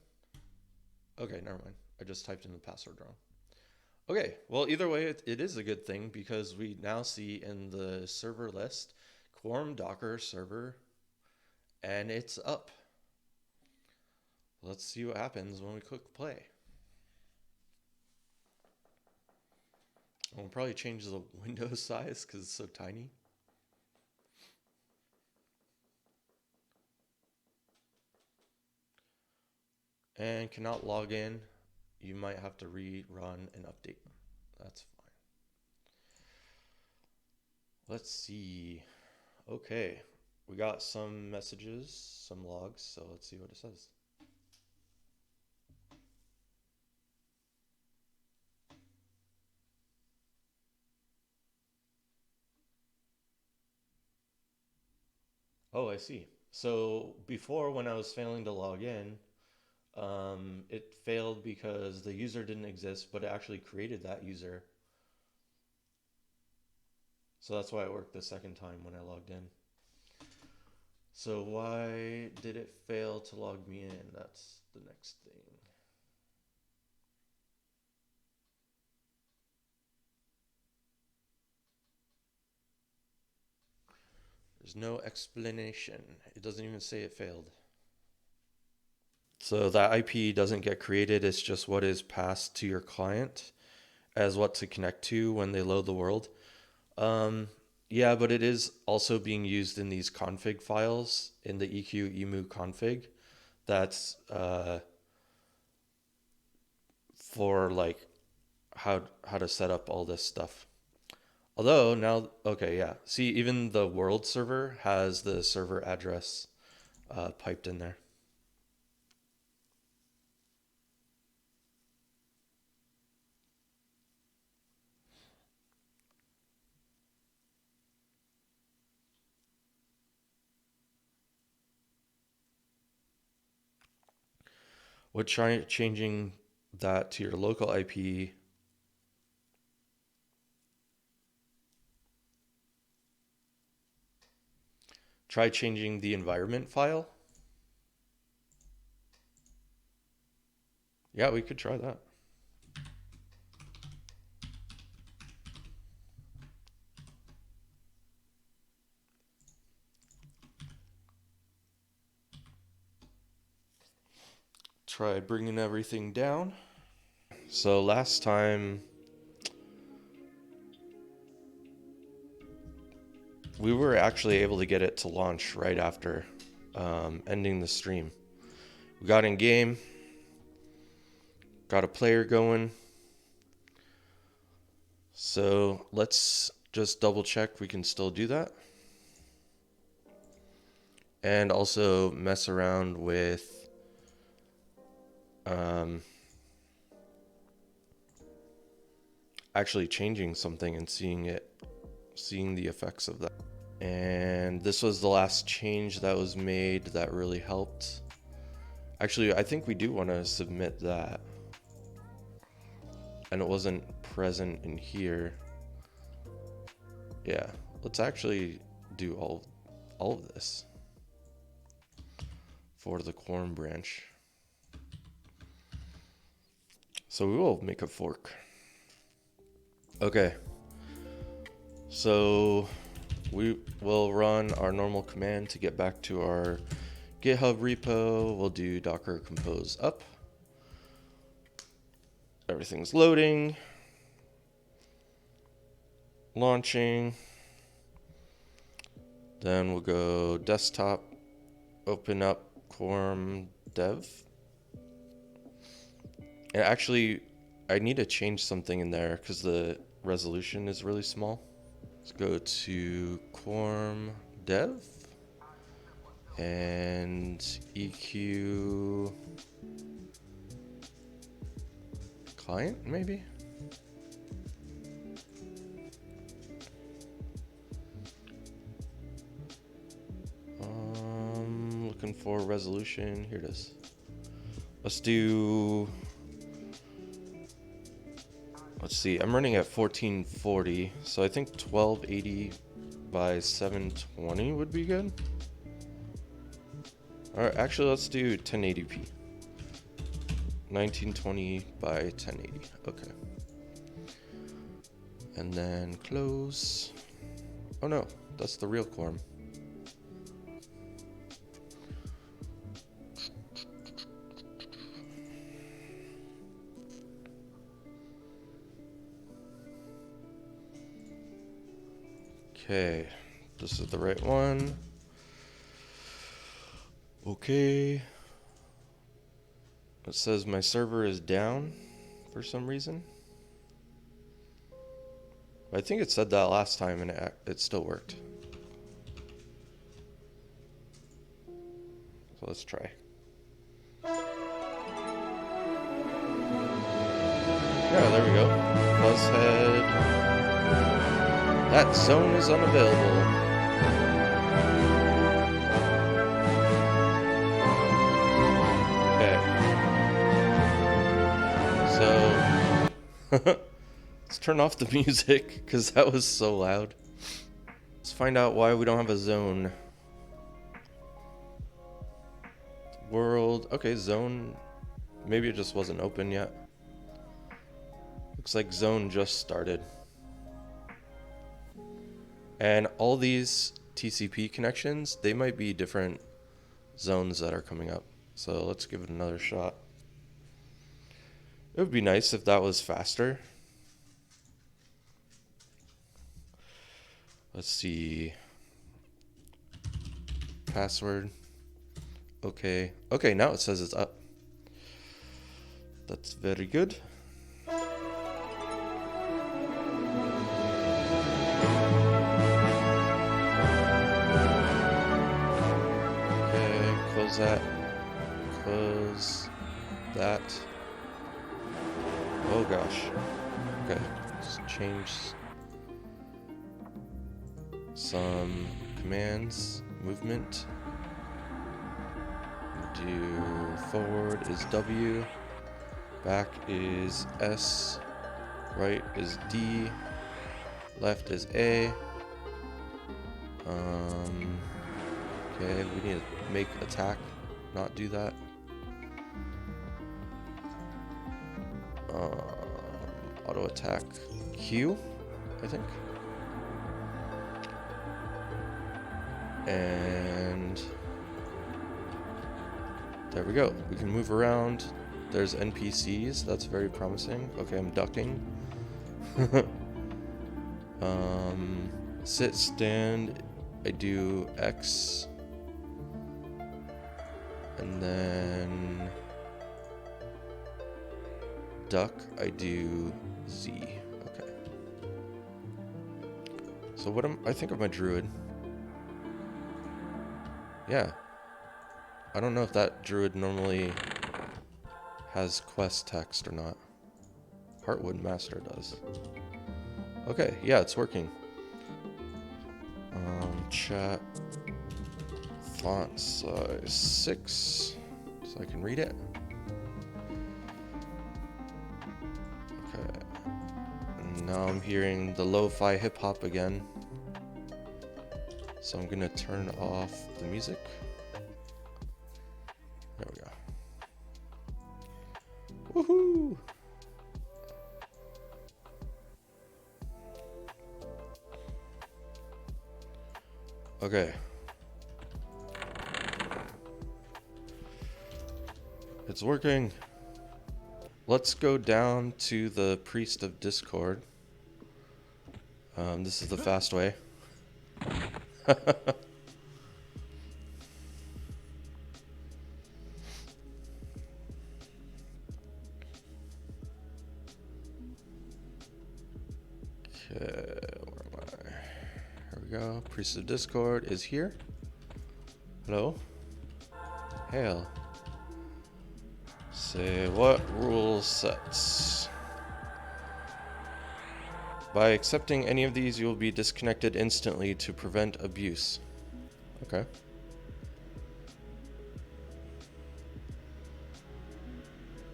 Okay, never mind. I just typed in the password wrong. Okay, well, either way, it is a good thing because we now see in the server list Quorum Docker server, and it's up. Let's see what happens when we click play. We'll probably change the window size because it's so tiny. And cannot log in. You might have to rerun and update. That's fine. Let's see. Okay, we got some messages, some logs, so let's see what it says. Oh, I see. So before, when I was failing to log in, it failed because the user didn't exist, but it actually created that user. So that's why it worked the second time when I logged in. So why did it fail to log me in? That's the next thing. There's no explanation. It doesn't even say it failed. So that IP doesn't get created. It's just what is passed to your client as what to connect to when they load the world. Yeah, but it is also being used in these config files in the EQEMU config. That's for like how to set up all this stuff. Although now, okay, yeah. See, even the world server has the server address piped in there. What try changing that to your local IP? Try changing the environment file. Yeah, we could try that. Try bringing everything down. So last time we were actually able to get it to launch right after ending the stream. We got in game, got a player going. So let's just double check we can still do that. And also mess around with actually changing something and seeing the effects of that. And this was the last change that was made that really helped. Actually, I think we do want to submit that. And it wasn't present in here. Yeah, let's actually do all of this for the Quorum branch. So we will make a fork. Okay. So we will run our normal command to get back to our GitHub repo. We'll do docker compose up. Everything's loading. Launching. Then we'll go desktop, open up Quorum dev. And actually, I need to change something in there because the resolution is really small. Let's go to Quorum dev and EQ client, maybe? Looking for resolution. Here it is. Let's see, I'm running at 1440, so I think 1280 by 720 would be good. Alright, actually let's do 1080p. 1920 by 1080, okay. And then close. Oh no, that's the real Quorum. Okay, this is the right one. Okay. It says my server is down for some reason. I think it said that last time and it still worked. So let's try. Yeah, there we go. Fuzzhead. That zone is unavailable. Okay. So, let's turn off the music because that was so loud. Let's find out why we don't have a zone. World. Okay, zone. Maybe it just wasn't open yet. Looks like zone just started. And all these TCP connections, they might be different zones that are coming up. So let's give it another shot. It would be nice if that was faster. Let's see. Password. Okay. Okay, now it says it's up. That's very good. Okay, close that. Close that. Oh gosh. Okay, just change some commands. Movement. Do forward is W. Back is S. Right is D. Left is A. Okay, we need to make attack, not do that. Auto attack Q, I think. And there we go. We can move around. There's NPCs. That's very promising. Okay, I'm ducking. Sit, stand. I do X. And then duck, I do Z. Okay. So what I think I'm a druid. Yeah. I don't know if that druid normally has quest text or not. Heartwood Master does. Okay, yeah, it's working. Chat font size 6 so I can read it. Okay. And now I'm hearing the lo-fi hip hop again. So I'm gonna turn off the music. There we go. Woohoo! Okay. It's working. Let's go down to the Priest of Discord. This is the fast way. Okay, where am I? Here we go. Priest of Discord is here. Hello. Hail. Say what rule sets? By accepting any of these, you will be disconnected instantly to prevent abuse. Okay.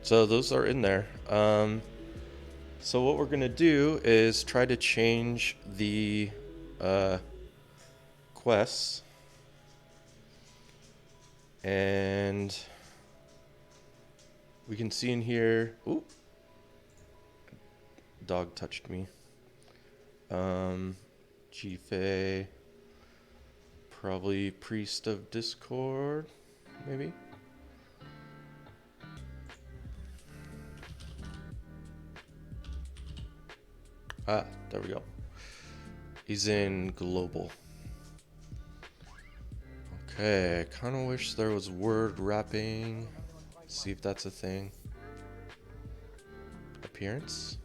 So those are in there. So what we're gonna do is try to change the quests, and we can see in here. Ooh, dog touched me. Jife, probably Priest of Discord, maybe. Ah, there we go. He's in global. Okay, kind of wish there was word wrapping. See if that's a thing. Appearance.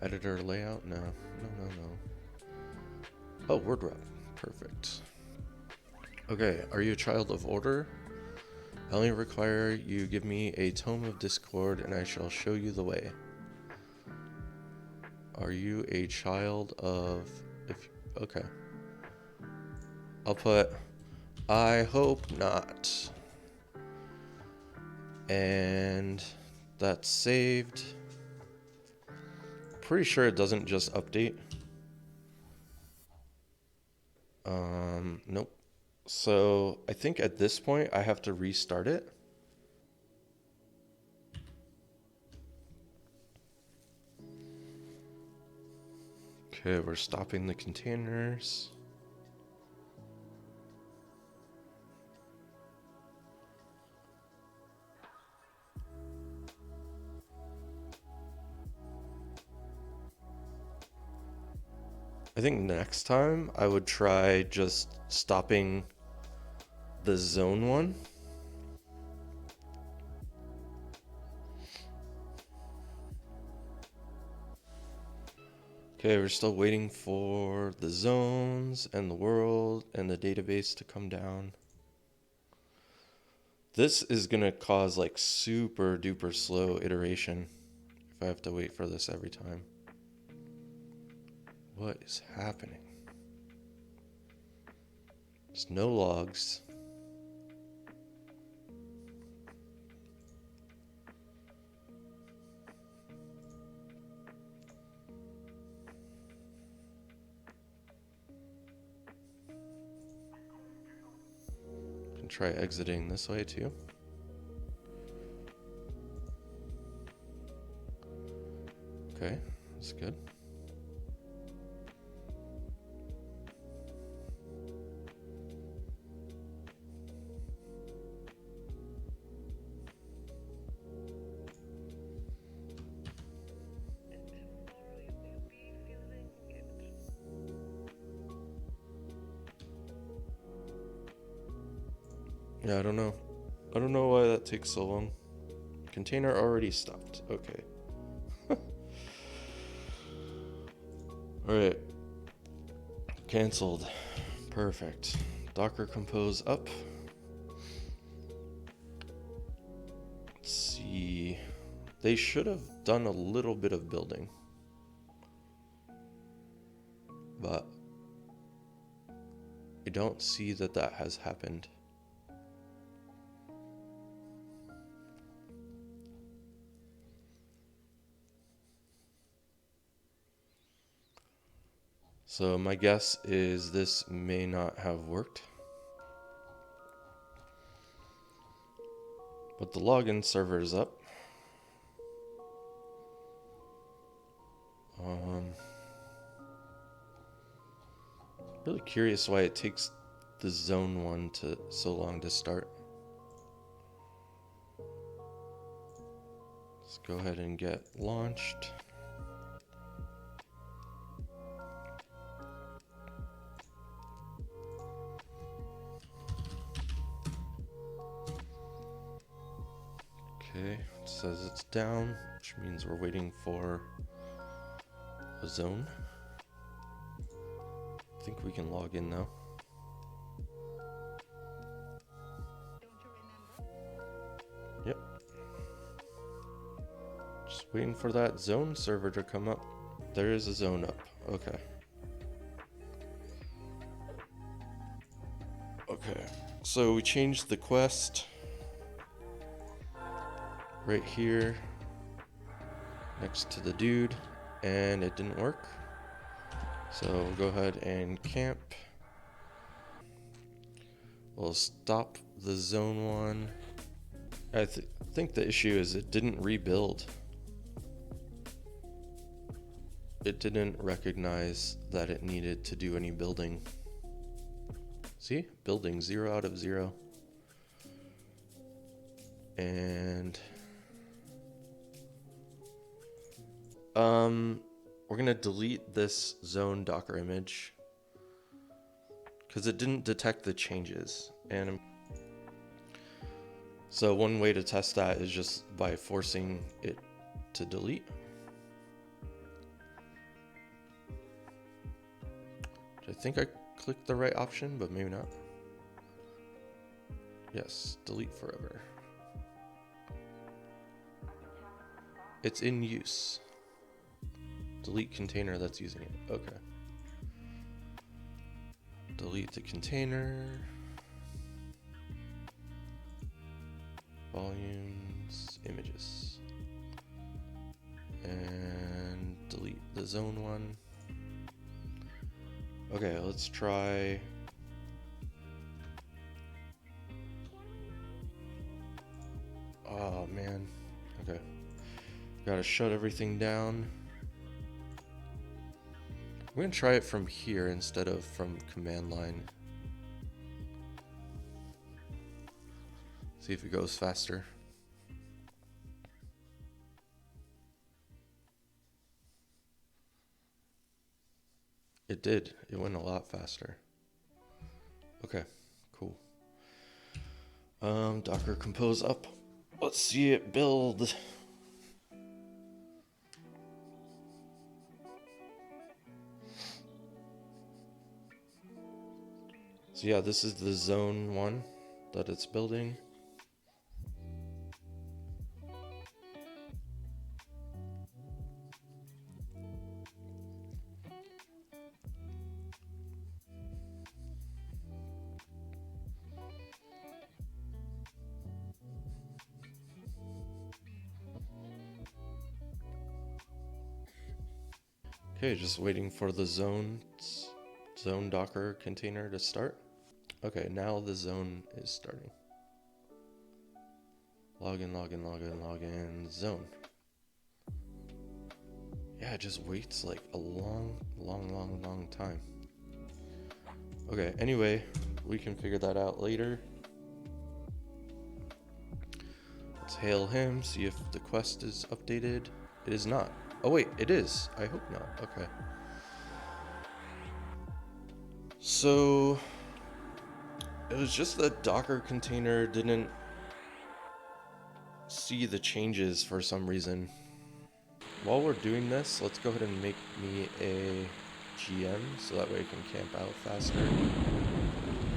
Editor layout? No. Oh, word wrap. Perfect. Okay, are you a child of order? I only require you give me a tome of discord and I shall show you the way. Are you a child of... Okay. I'll put, I hope not. And that's saved. Pretty sure it doesn't just update. Nope. So I think at this point I have to restart it. Okay, we're stopping the containers. I think next time I would try just stopping the zone one. Okay, we're still waiting for the zones and the world and the database to come down. This is gonna cause like super duper slow iteration if I have to wait for this every time. What is happening? There's no logs. Can try exiting this way too. Okay, that's good. Yeah, I don't know. I don't know why that takes so long. Container already stopped. Okay. Alright. Cancelled. Perfect. Docker compose up. Let's see. They should have done a little bit of building. But I don't see that that has happened. So my guess is this may not have worked. But the login server is up. Really curious why it takes the zone one to so long to start. Let's go ahead and get launched. Okay, it says it's down, which means we're waiting for a zone. I think we can log in now. Yep. Just waiting for that zone server to come up. There is a zone up. Okay. Okay. So we changed the quest right here next to the dude, and it didn't work. So we'll go ahead and camp. We'll stop the zone one. I think the issue is it didn't rebuild. It didn't recognize that it needed to do any building. See? Building 0 out of 0. And we're gonna delete this zone Docker image because it didn't detect the changes. And so one way to test that is just by forcing it to delete. I think I clicked the right option, but maybe not. Yes, delete forever. It's in use. Delete container that's using it. Okay. Delete the container. Volumes, images. And delete the zone one. Okay, let's try. Oh man. Okay. Gotta shut everything down. We're gonna try it from here instead of from command line. See if it goes faster. It did. It went a lot faster. Okay, cool. Docker compose up. Let's see it build. So yeah, this is the zone one that it's building. Okay, just waiting for the zone Docker container to start. Okay, now the zone is starting. Login, zone. Yeah, it just waits like a long time. Okay, anyway, we can figure that out later. Let's hail him, see if the quest is updated. It is not. Oh wait, it is. I hope not. Okay. So it was just that Docker container didn't see the changes for some reason. While we're doing this, let's go ahead and make me a GM so that way I can camp out faster.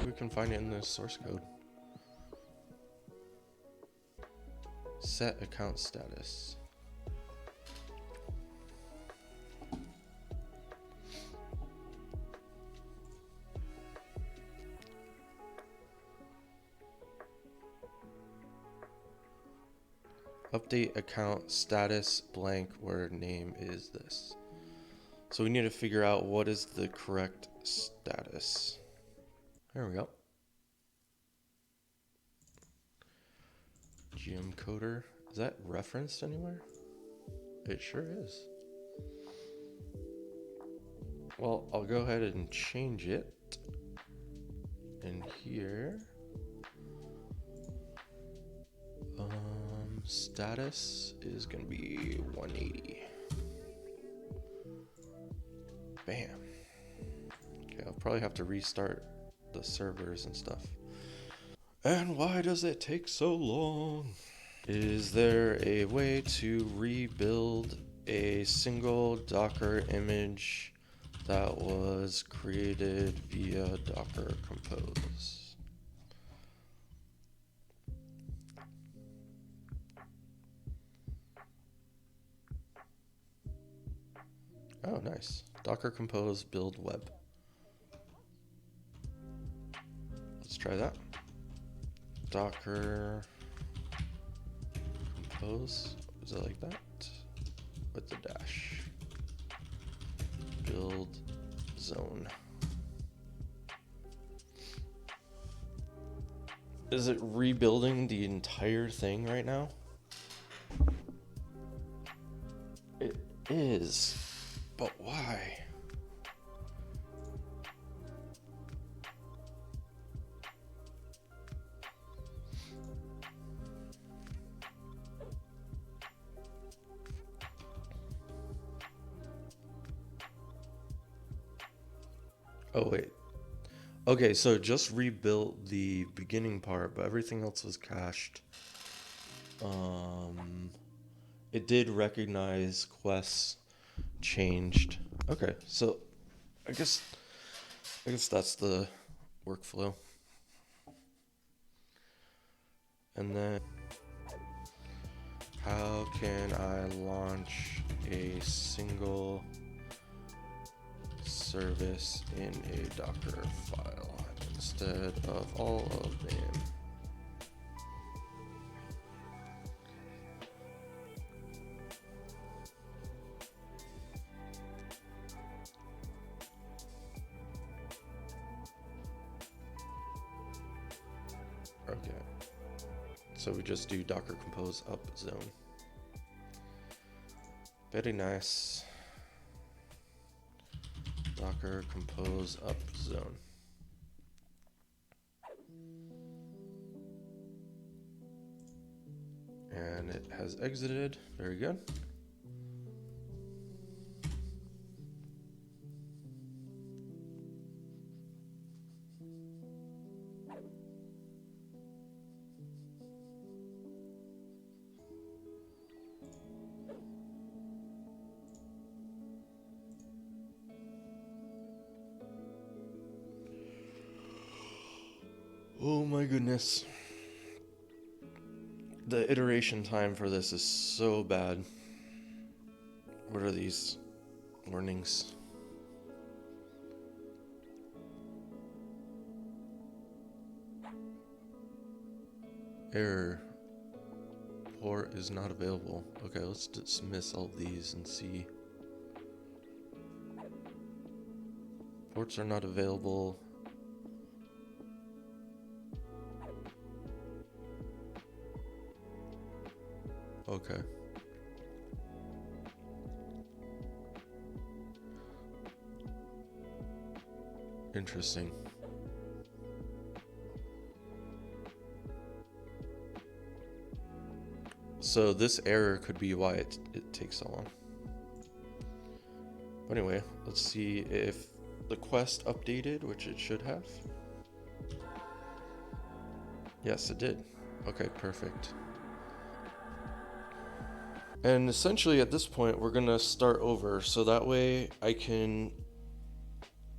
We can find it in the source code. Set account status. Update account status blank where name is this. So we need to figure out what is the correct status. There we go. GM coder. Is that referenced anywhere? It sure is. Well, I'll go ahead and change it. In here. Status is gonna be 180. Bam. Okay, I'll probably have to restart the servers and stuff. And why does it take so long? Is there a way to rebuild a single Docker image that was created via Docker Compose? Oh, nice. Docker Compose build web. Let's try that. Docker Compose. Is it like that? With the dash. Build zone. Is it rebuilding the entire thing right now? It is. But why? Oh, wait. Okay, so it just rebuilt the beginning part, but everything else was cached. It did recognize quests changed. Okay, so I guess that's the workflow. And then how can I launch a single service in a Docker file instead of all of them? Okay, so we just do Docker Compose up zone. Very nice. Docker Compose up zone. And it has exited. Very good. Oh my goodness. The iteration time for this is so bad. What are these warnings? Error. Port is not available. Okay, let's dismiss all these and see. Ports are not available. Okay. Interesting. So this error could be why it takes so long. But anyway, let's see if the quest updated, which it should have. Yes, it did. Okay, perfect. And essentially at this point, we're gonna start over. So that way I can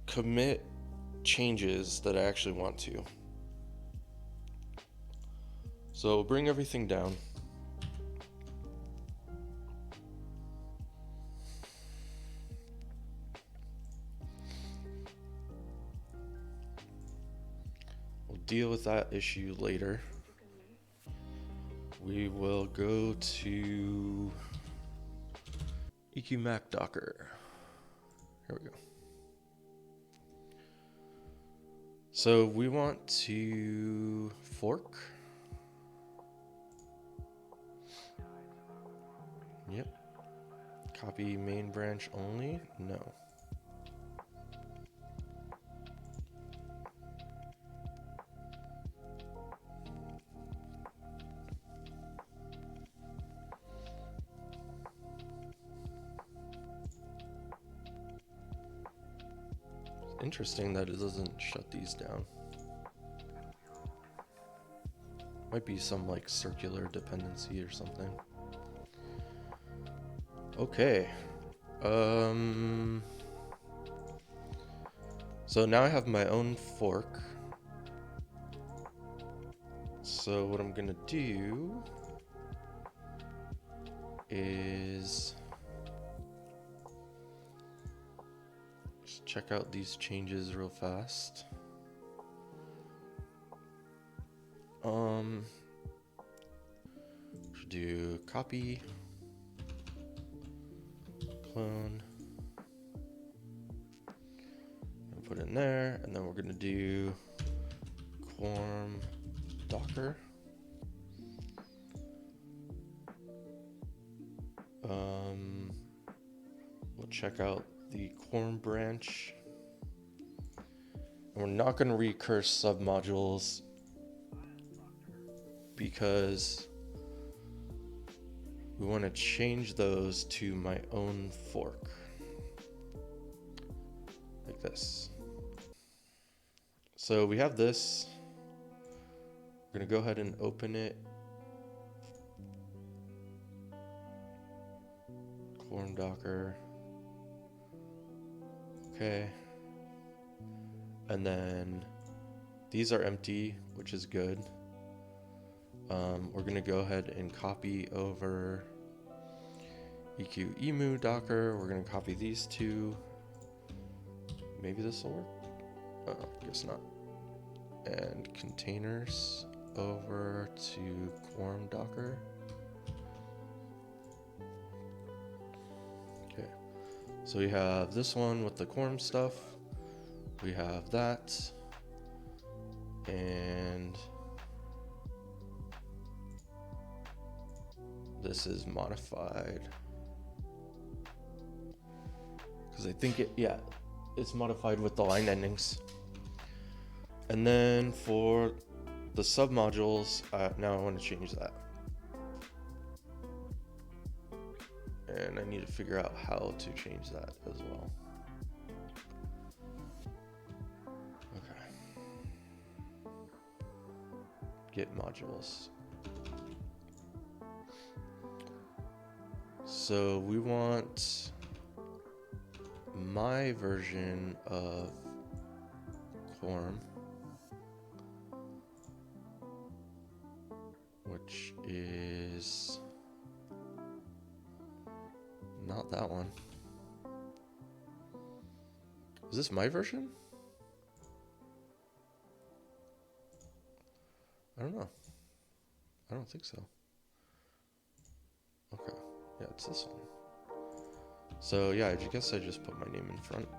commit changes that I actually want to. So we'll bring everything down. We'll deal with that issue later. We will go to EQMacDocker. Here we go. So we want to fork. Yep. Copy main branch only? No. Interesting that it doesn't shut these down. Might be some like circular dependency or something. Okay. So now I have my own fork. So what I'm gonna do is just check out these changes real fast. Should do copy, clone, and put it in there, and then we're gonna do Quorum Docker. We'll check out the Quorum branch. And we're not going to recurse submodules because we want to change those to my own fork. Like this. So we have this. We're going to go ahead and open it. Quorum Docker. Okay. And then these are empty, which is good. We're going to go ahead and copy over EQMacDocker. We're going to copy these two. Maybe this will work. Oh, guess not. And containers over to Quorum Docker. Okay. So we have this one with the Quorum stuff. We have that. And this is modified. Because I think it's modified with the line endings. And then for the submodules, now I want to change that. And I need to figure out how to change that as well. Okay. Get modules. So we want my version of Quorum. which is not that one. Is this my version? I don't know. I don't think so. Okay, yeah, it's this one. So yeah, I guess I just put my name in front.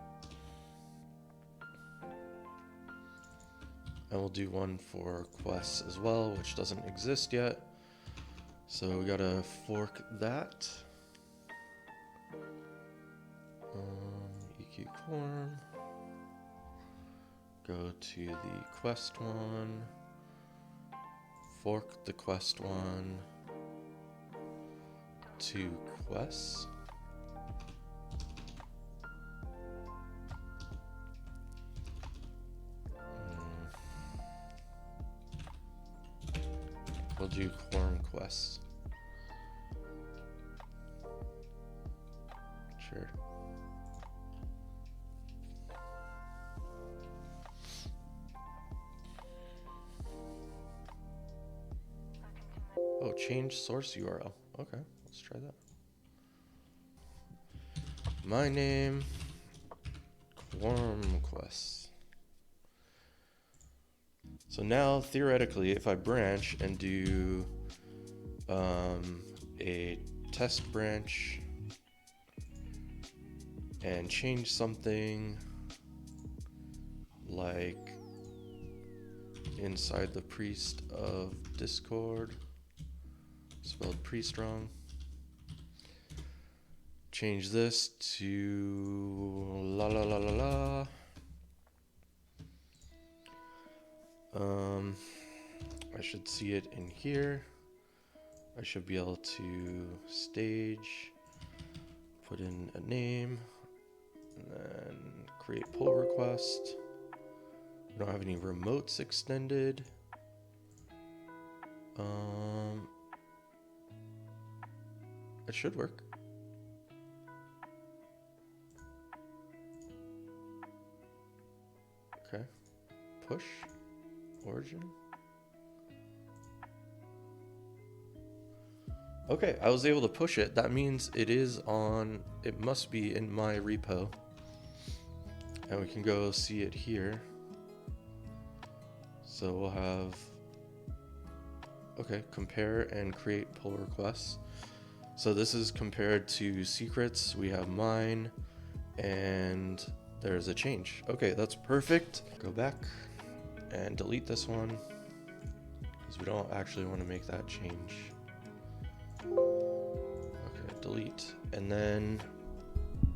And we'll do one for quests as well, which doesn't exist yet. So we gotta fork that. EQ Quorum. Go to the quest one. Fork the quest one to quests. We'll do Quorum quests. Sure. Oh, change source URL. Okay, let's try that. My name, Quarm quests. So now, theoretically, if I branch and do a test branch and change something like inside the priest of Discord, spelled priest wrong, change this to la la la la la. I should see it in here. I should be able to stage, put in a name, and then create pull request. We don't have any remotes extended. It should work. Okay, push, origin. Okay, I was able to push it. That means it is on, it must be in my repo. And we can go see it here. So we'll have, okay, compare and create pull requests. So this is compared to secrets. We have mine and there's a change. Okay, that's perfect. Go back and delete this one because we don't actually want to make that change. Okay, delete. And then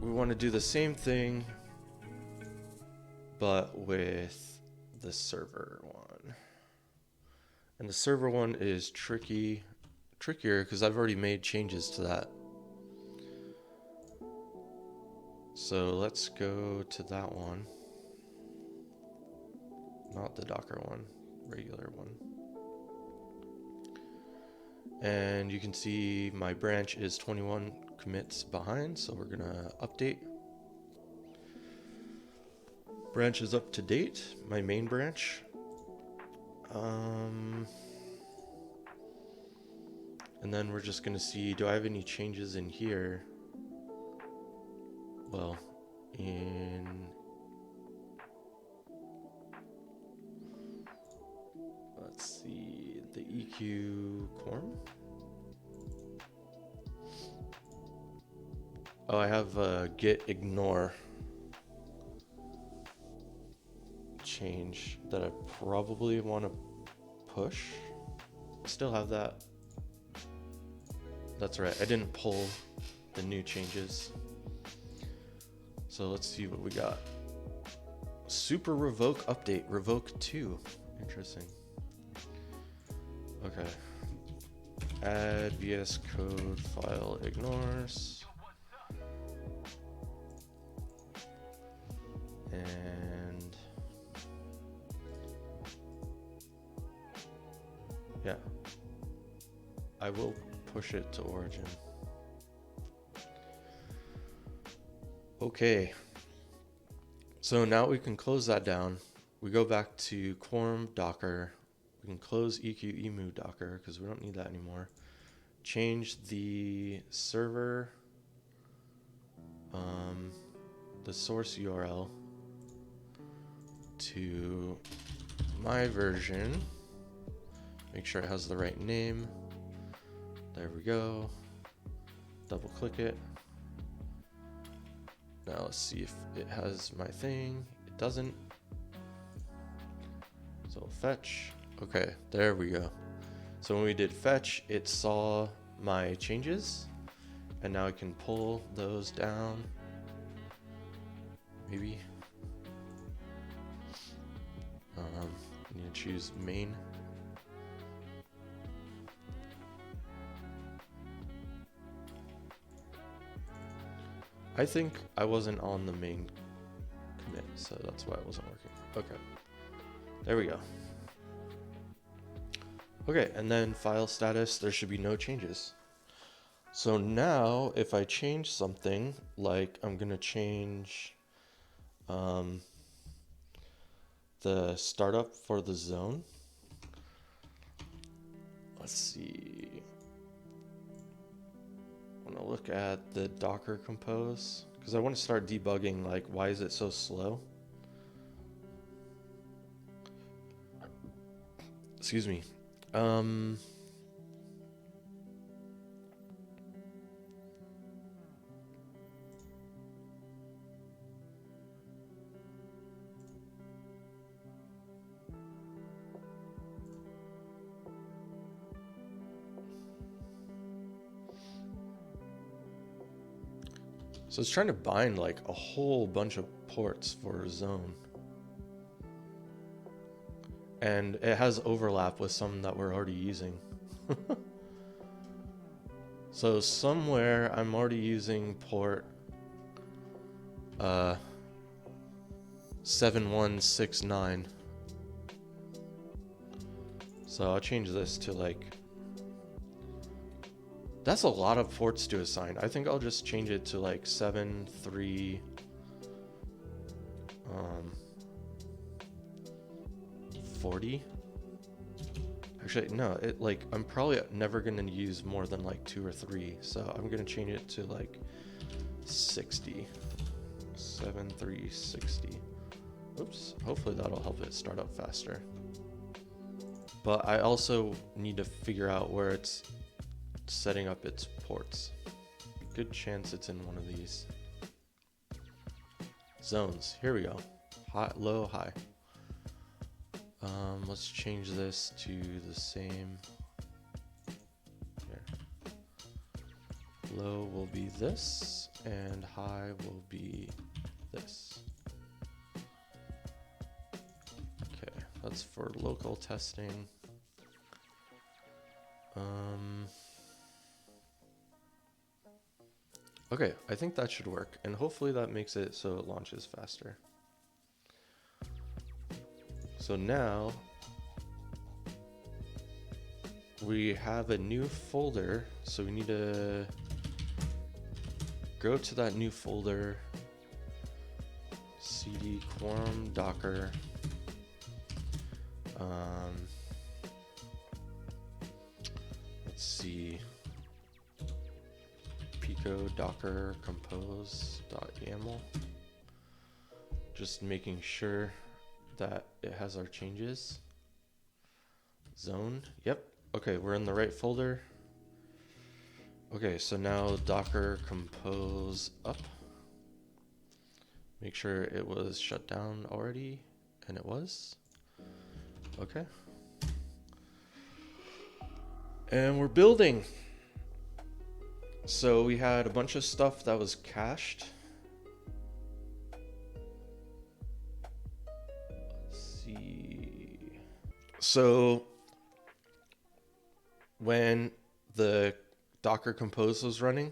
we want to do the same thing, but with the server one. And the server one is trickier because I've already made changes to that. So let's go to that one. Not the Docker one, regular one. And you can see my branch is 21 commits behind, so we're gonna update. Branch is up to date, my main branch. And then we're just gonna see, do I have any changes in here? Well, let's see, the EQ Quarm. Oh, I have a git ignore change that I probably want to push. Still have that. That's right, I didn't pull the new changes. So let's see what we got. Super revoke update, revoke 2. Interesting. Okay. Add VS Code file ignores. And yeah, I will push it to origin. Okay, so now we can close that down. We go back to Quorum Docker. We can close EQMacDocker because we don't need that anymore. Change the server, the source URL to my version. Make sure it has the right name. There we go. Double click it. Now let's see if it has my thing. It doesn't. So fetch. Okay, there we go. So when we did fetch, it saw my changes, and now I can pull those down. Maybe. I need to choose main. I think I wasn't on the main commit, so that's why it wasn't working. Okay, there we go. Okay, and then file status, there should be no changes. So now if I change something, like I'm gonna change the startup for the zone. Let's see. I want to look at the Docker compose because I want to start debugging, like, why is it so slow? Excuse me. So it's trying to bind like a whole bunch of ports for zone. And it has overlap with some that we're already using. So somewhere I'm already using port 7169. So I'll change this to like, that's a lot of ports to assign. I think I'll just change it to like 40. Actually, no, I'm probably never gonna use more than like 2 or 3. So I'm gonna change it to like 60. 7360. Oops, hopefully that'll help it start up faster. But I also need to figure out where it's setting up its ports. Good chance it's in one of these zones. Here we go. High, low, high. Let's change this to the same. Here. Low will be this, and high will be this. Okay, that's for local testing. Okay, I think that should work, and hopefully that makes it so it launches faster. So now we have a new folder, so we need to go to that new folder, cd Quorum Docker. Let's see. Docker compose.yaml. Just making sure that it has our changes. Zone. Yep. Okay, we're in the right folder. Okay, so now Docker compose up. Make sure it was shut down already, and it was. Okay. And we're building. So we had a bunch of stuff that was cached. Let's see. So when the Docker Compose was running,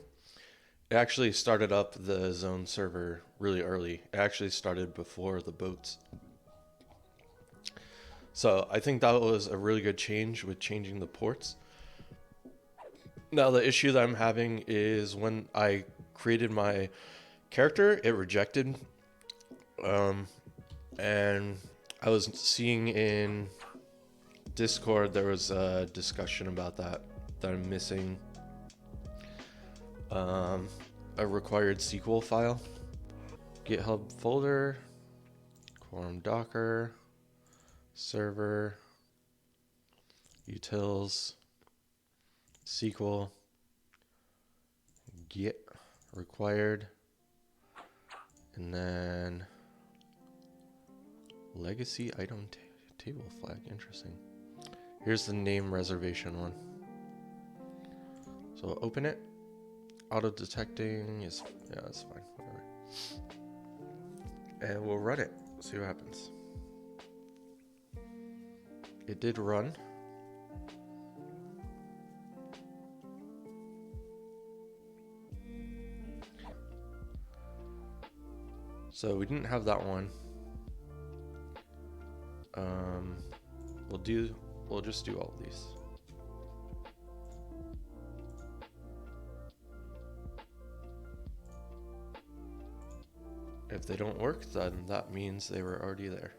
it actually started up the zone server really early. It actually started before the boats. So I think that was a really good change with changing the ports. Now the issue that I'm having is when I created my character, it rejected. And I was seeing in Discord, there was a discussion about that I'm missing a required SQL file. GitHub folder, Quorum Docker, server, utils, SQL, Git required, and then legacy item table flag. Interesting. Here's the name reservation one. So open it. Auto detecting is, yeah, that's fine. Whatever. And we'll run it. See what happens. It did run. So we didn't have that one. We'll just do all of these. If they don't work, then that means they were already there.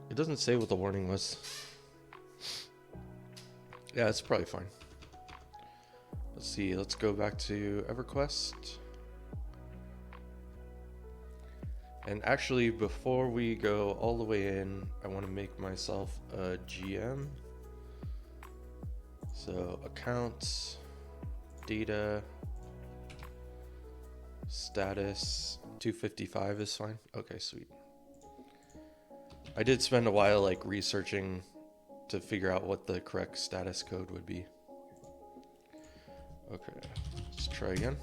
It doesn't say what the warning was. Yeah, it's probably fine. Let's see, let's go back to Everquest. And actually, before we go all the way in, I want to make myself a GM. So accounts, data, status, 255 is fine. Okay, sweet. I did spend a while like researching to figure out what the correct status code would be. Okay, let's try again.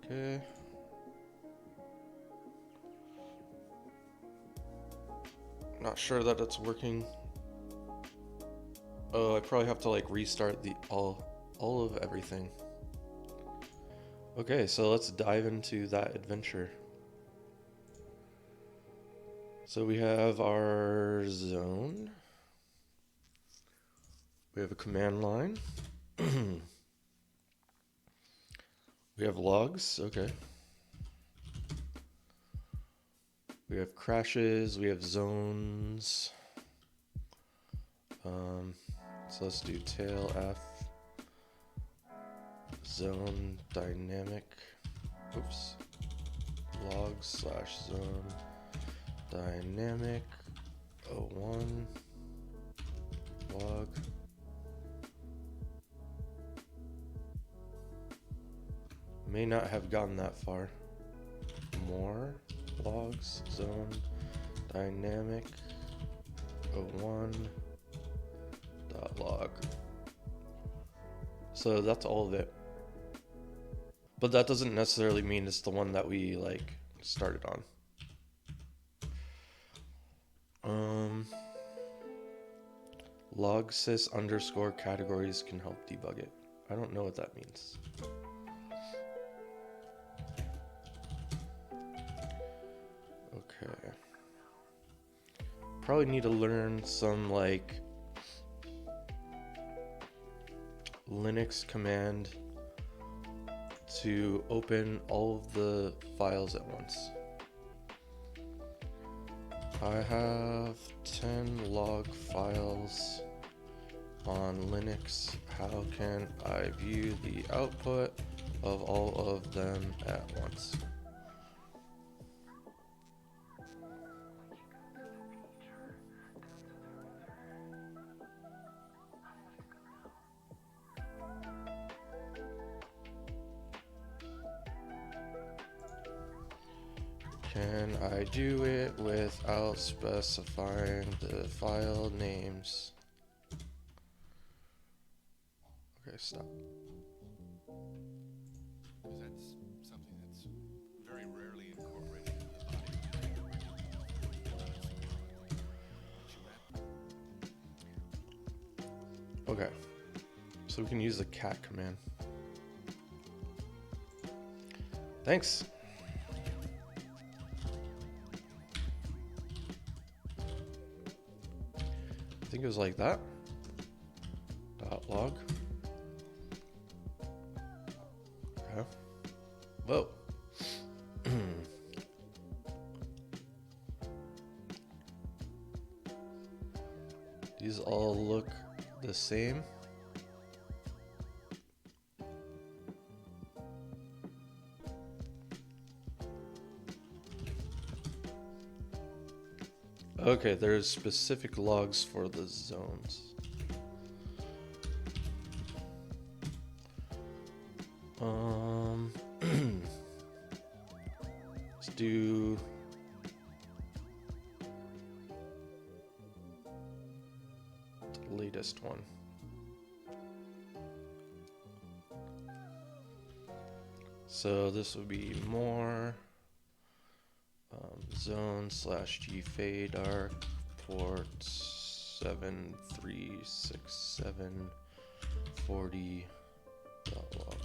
Okay. Not sure that it's working. Oh, I probably have to like restart the all of everything. Okay, so let's dive into that adventure. So we have our zone. We have a command line. We have logs, okay. We have crashes, we have zones. So let's do tail F, zone dynamic, oops, log/zone dynamic 01 log. May not have gotten that far. More logs, zone dynamic 01 dot log. So that's all of it. But that doesn't necessarily mean it's the one that we like started on. Log sys underscore categories can help debug it. I don't know what that means. Okay. Probably need to learn some like Linux command to open all of the files at once. I have 10 log files on Linux. How can I view the output of all of them at once? Can I do it without specifying the file names? Okay, stop. Because that's something that's very rarely incorporated into the body. Okay, so we can use the cat command. Thanks. I think it was like that. Dot log. These all look the same. Okay, there's specific logs for the zones. Let's do the latest one. So this would be more zone / gfadarc port 736740.log.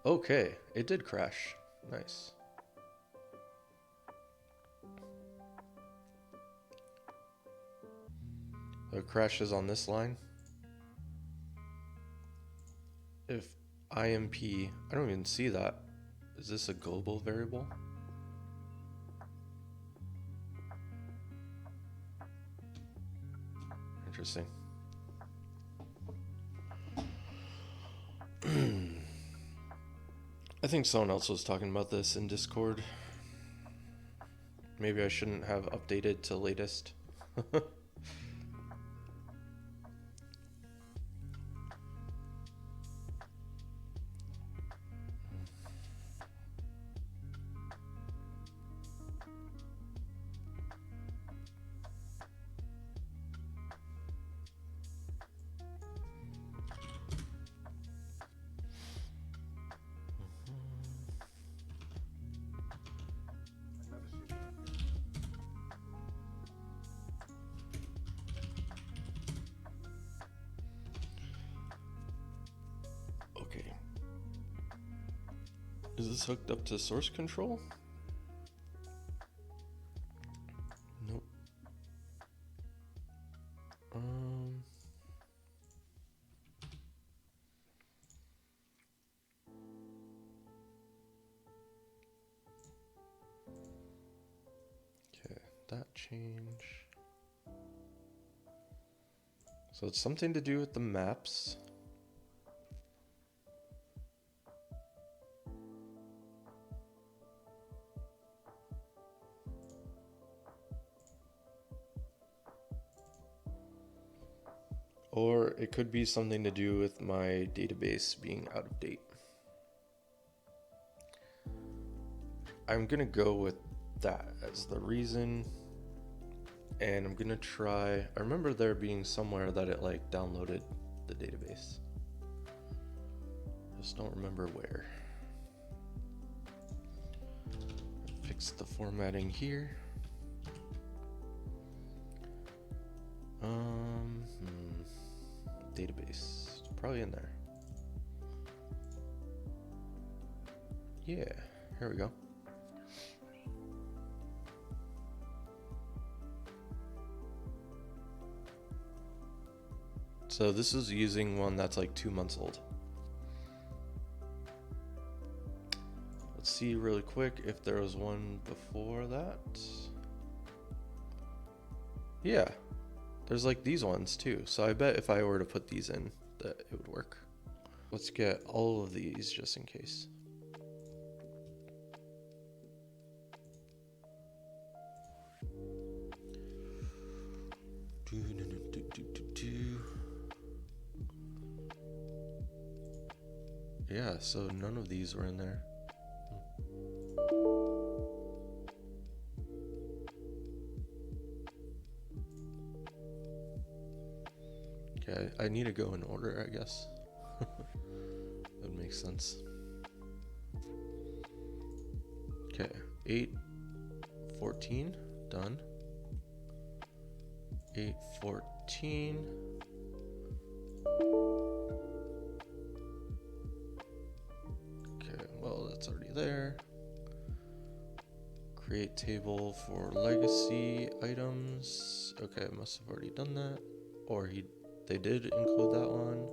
Okay, it did crash. Nice. It crashes on this line. If IMP, I don't even see that. Is this a global variable? Interesting. I think someone else was talking about this in Discord. Maybe I shouldn't have updated to latest. Okay. Is this hooked up to source control? Nope. Okay, that change. So it's something to do with the maps. Or it could be something to do with my database being out of date. I'm gonna go with that as the reason. And I'm gonna try, I remember there being somewhere that it like downloaded the database. Just don't remember where. Fix the formatting here. Database, it's probably in there. Yeah, here we go. So this is using one that's like 2 months old. Let's see really quick if there was one before that. Yeah, there's like these ones too. So I bet if I were to put these in, that it would work. Let's get all of these just in case. Yeah, so none of these were in there. Okay, I need to go in order, I guess. That makes sense. Okay, 8:14, done. 8:14. Okay, well, that's already there. Create table for legacy items. Okay, I must have already done that. Or they did include that one.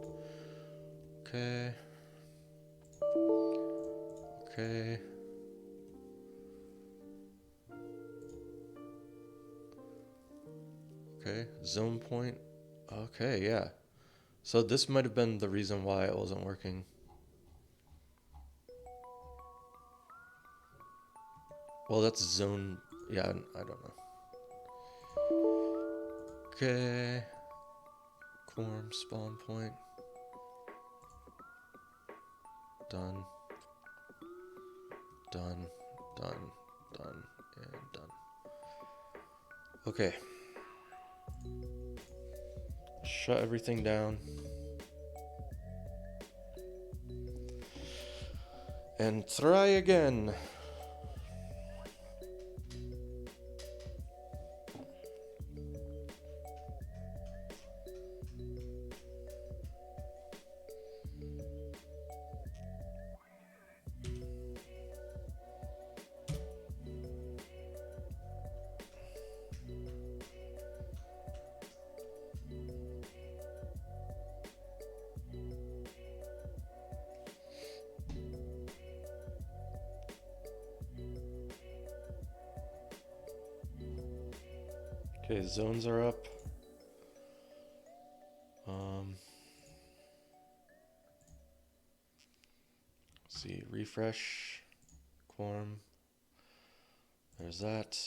Okay. Okay. Okay, zone point. Okay, yeah. So this might have been the reason why it wasn't working. Well, that's zone. Yeah, I don't know. Okay. Quorum spawn point. Done. Done. Done. Done. And done. Okay. Shut everything down. And try again. Okay, zones are up. Let's see, refresh, Quorum. There's that.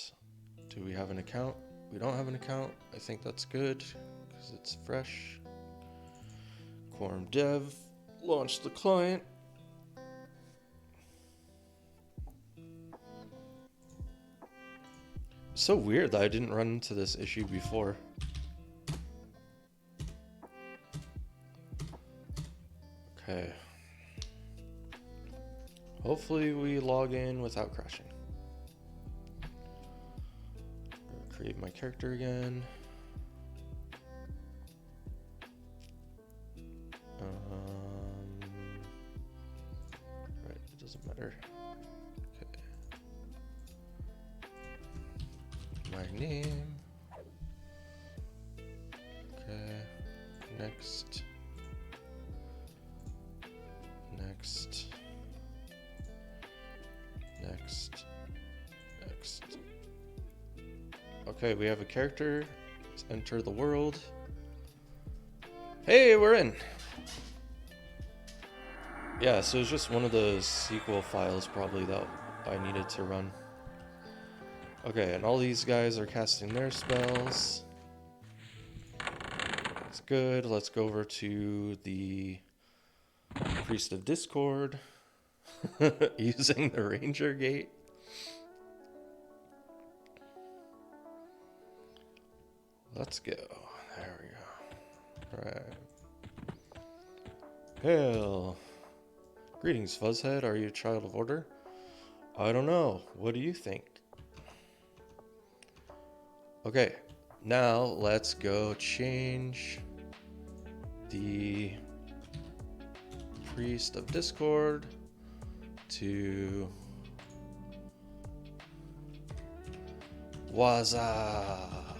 Do we have an account? We don't have an account. I think that's good because it's fresh. Quorum dev, launch the client. So weird that I didn't run into this issue before. Okay. Hopefully we log in without crashing. Create my character again. Right, it doesn't matter. Okay. My name. Okay. Next. Next. Next. Next. Okay, we have a character. Let's enter the world. Hey, we're in. Yeah, so it's just one of those SQL files probably that I needed to run. Okay, and all these guys are casting their spells. That's good. Let's go over to the Priest of Discord using the Ranger Gate. Let's go. There we go. Right. Hail. Greetings, Fuzzhead. Are you a child of order? I don't know. What do you think? Okay, now let's go change the Priest of Discord to What's up?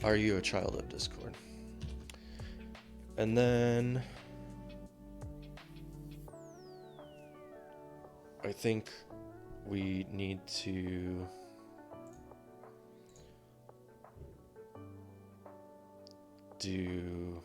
Are you a child of Discord? And then I think we need to do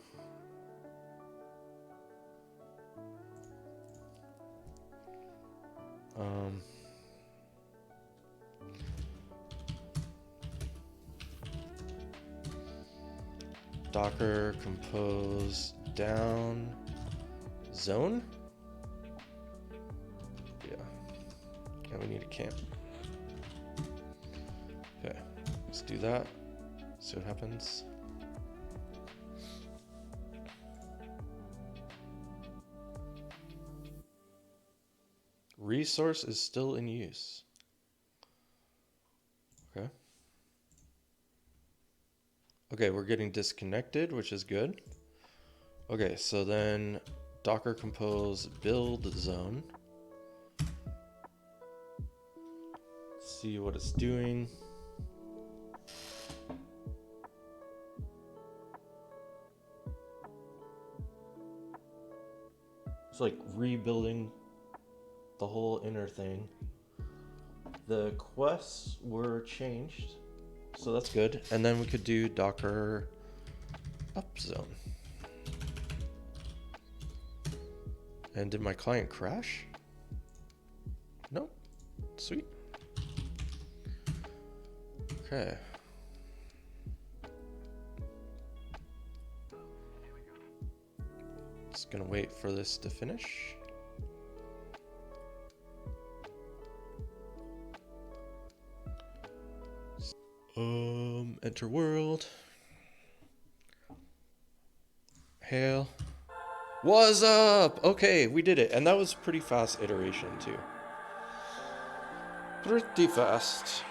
Docker compose down zone. Yeah. And we need a camp. Okay. Let's do that. See what happens. Resource is still in use. Okay. Okay, we're getting disconnected, which is good. Okay, so then Docker compose build zone. See what it's doing. It's like rebuilding the whole inner thing. The quests were changed. So that's good. And then we could do docker up zone. And did my client crash? Nope. Sweet. Okay. Just gonna wait for this to finish. Enter world. Hail. What's up? Okay, we did it. And that was pretty fast iteration too. Pretty fast.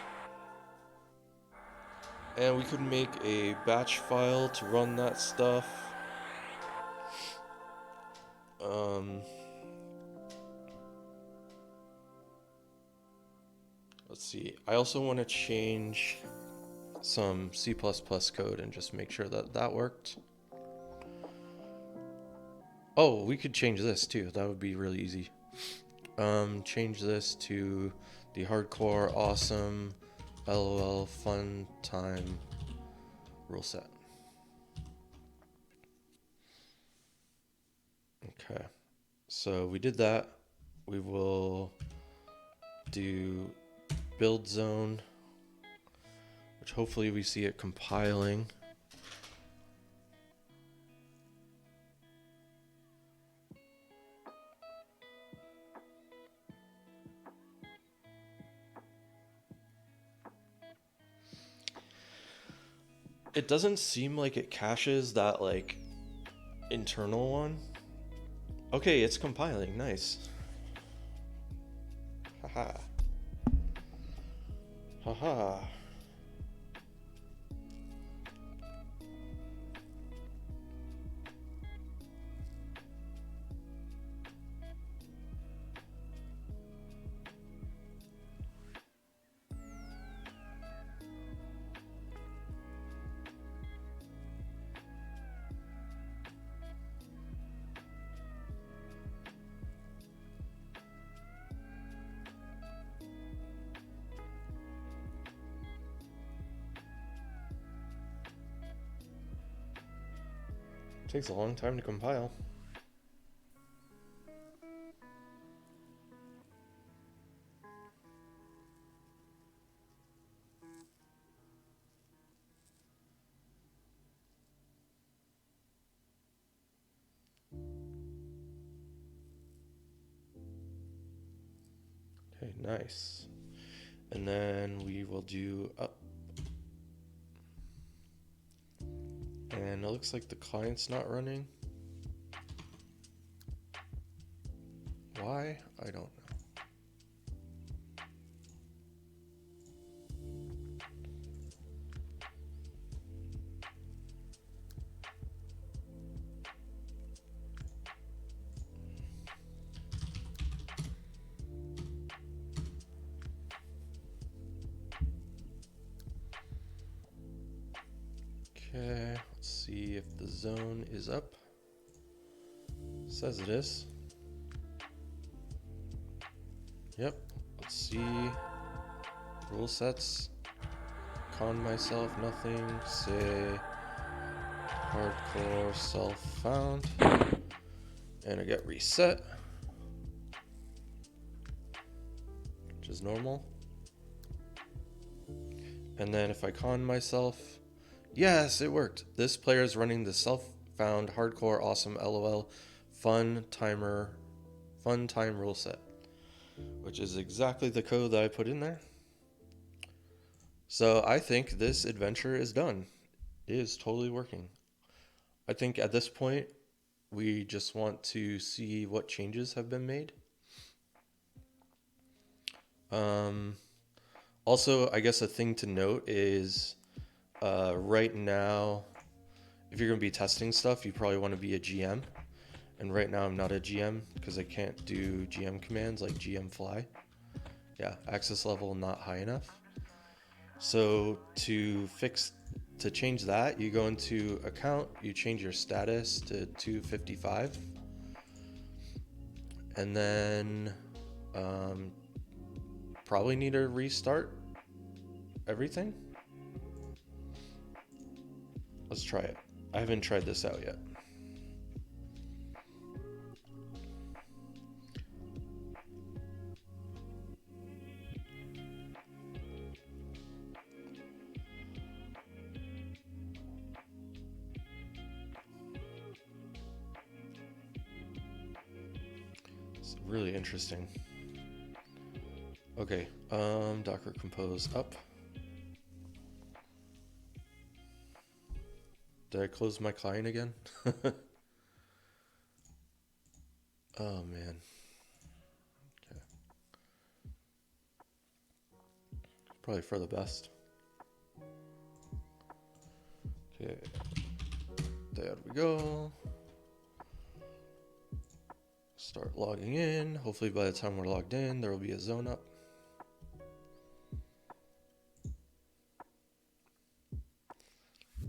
And we could make a batch file to run that stuff. Let's see. I also want to change some C++ code and just make sure that that worked. Oh, we could change this too. That would be really easy. Change this to the hardcore awesome LOL fun time rule set. Okay, so we did that. We will do build zone, which hopefully we see it compiling. It doesn't seem like it caches that like internal one. Okay, it's compiling. Nice. Haha. Haha. Takes a long time to compile. Okay, nice. And then we will do up. And it looks like the client's not running. Why? I don't know. Okay, let's see if the zone is up. Says it is. Yep, let's see. Rule sets. Con myself, nothing. Say hardcore self found. And I get reset, which is normal. And then if I con myself, yes, it worked. This player is running the self-found hardcore awesome LOL fun time rule set, which is exactly the code that I put in there. So I think this adventure is done. It is totally working. I think at this point, we just want to see what changes have been made. Also, I guess a thing to note is right now, if you're going to be testing stuff, you probably want to be a GM. And right now I'm not a GM because I can't do GM commands like GM fly. Yeah, access level not high enough. So to change that, you go into account, you change your status to 255. And then probably need to restart everything. Let's try it. I haven't tried this out yet. It's really interesting. Okay, Docker compose up. Did I close my client again? Oh man. Okay. Probably for the best. Okay. There we go. Start logging in. Hopefully by the time we're logged in, there will be a zone up.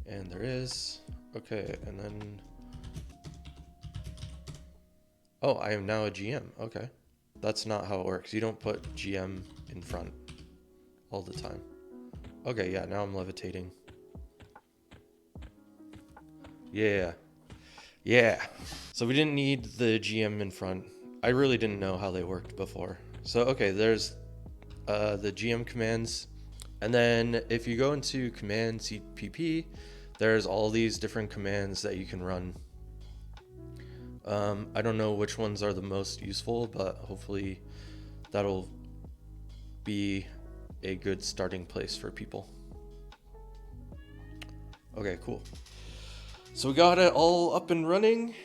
And there is. Okay, and then... Oh, I am now a GM. Okay. That's not how it works. You don't put GM in front all the time. Okay, yeah, now I'm levitating. Yeah. Yeah. So we didn't need the GM in front. I really didn't know how they worked before. So, okay, there's the GM commands. And then if you go into command CPP, there's all these different commands that you can run. I don't know which ones are the most useful, but hopefully that'll be a good starting place for people. Okay, cool. So we got it all up and running.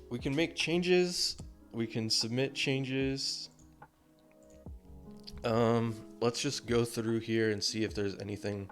We can make changes. We can submit changes. Let's just go through here and see if there's anything,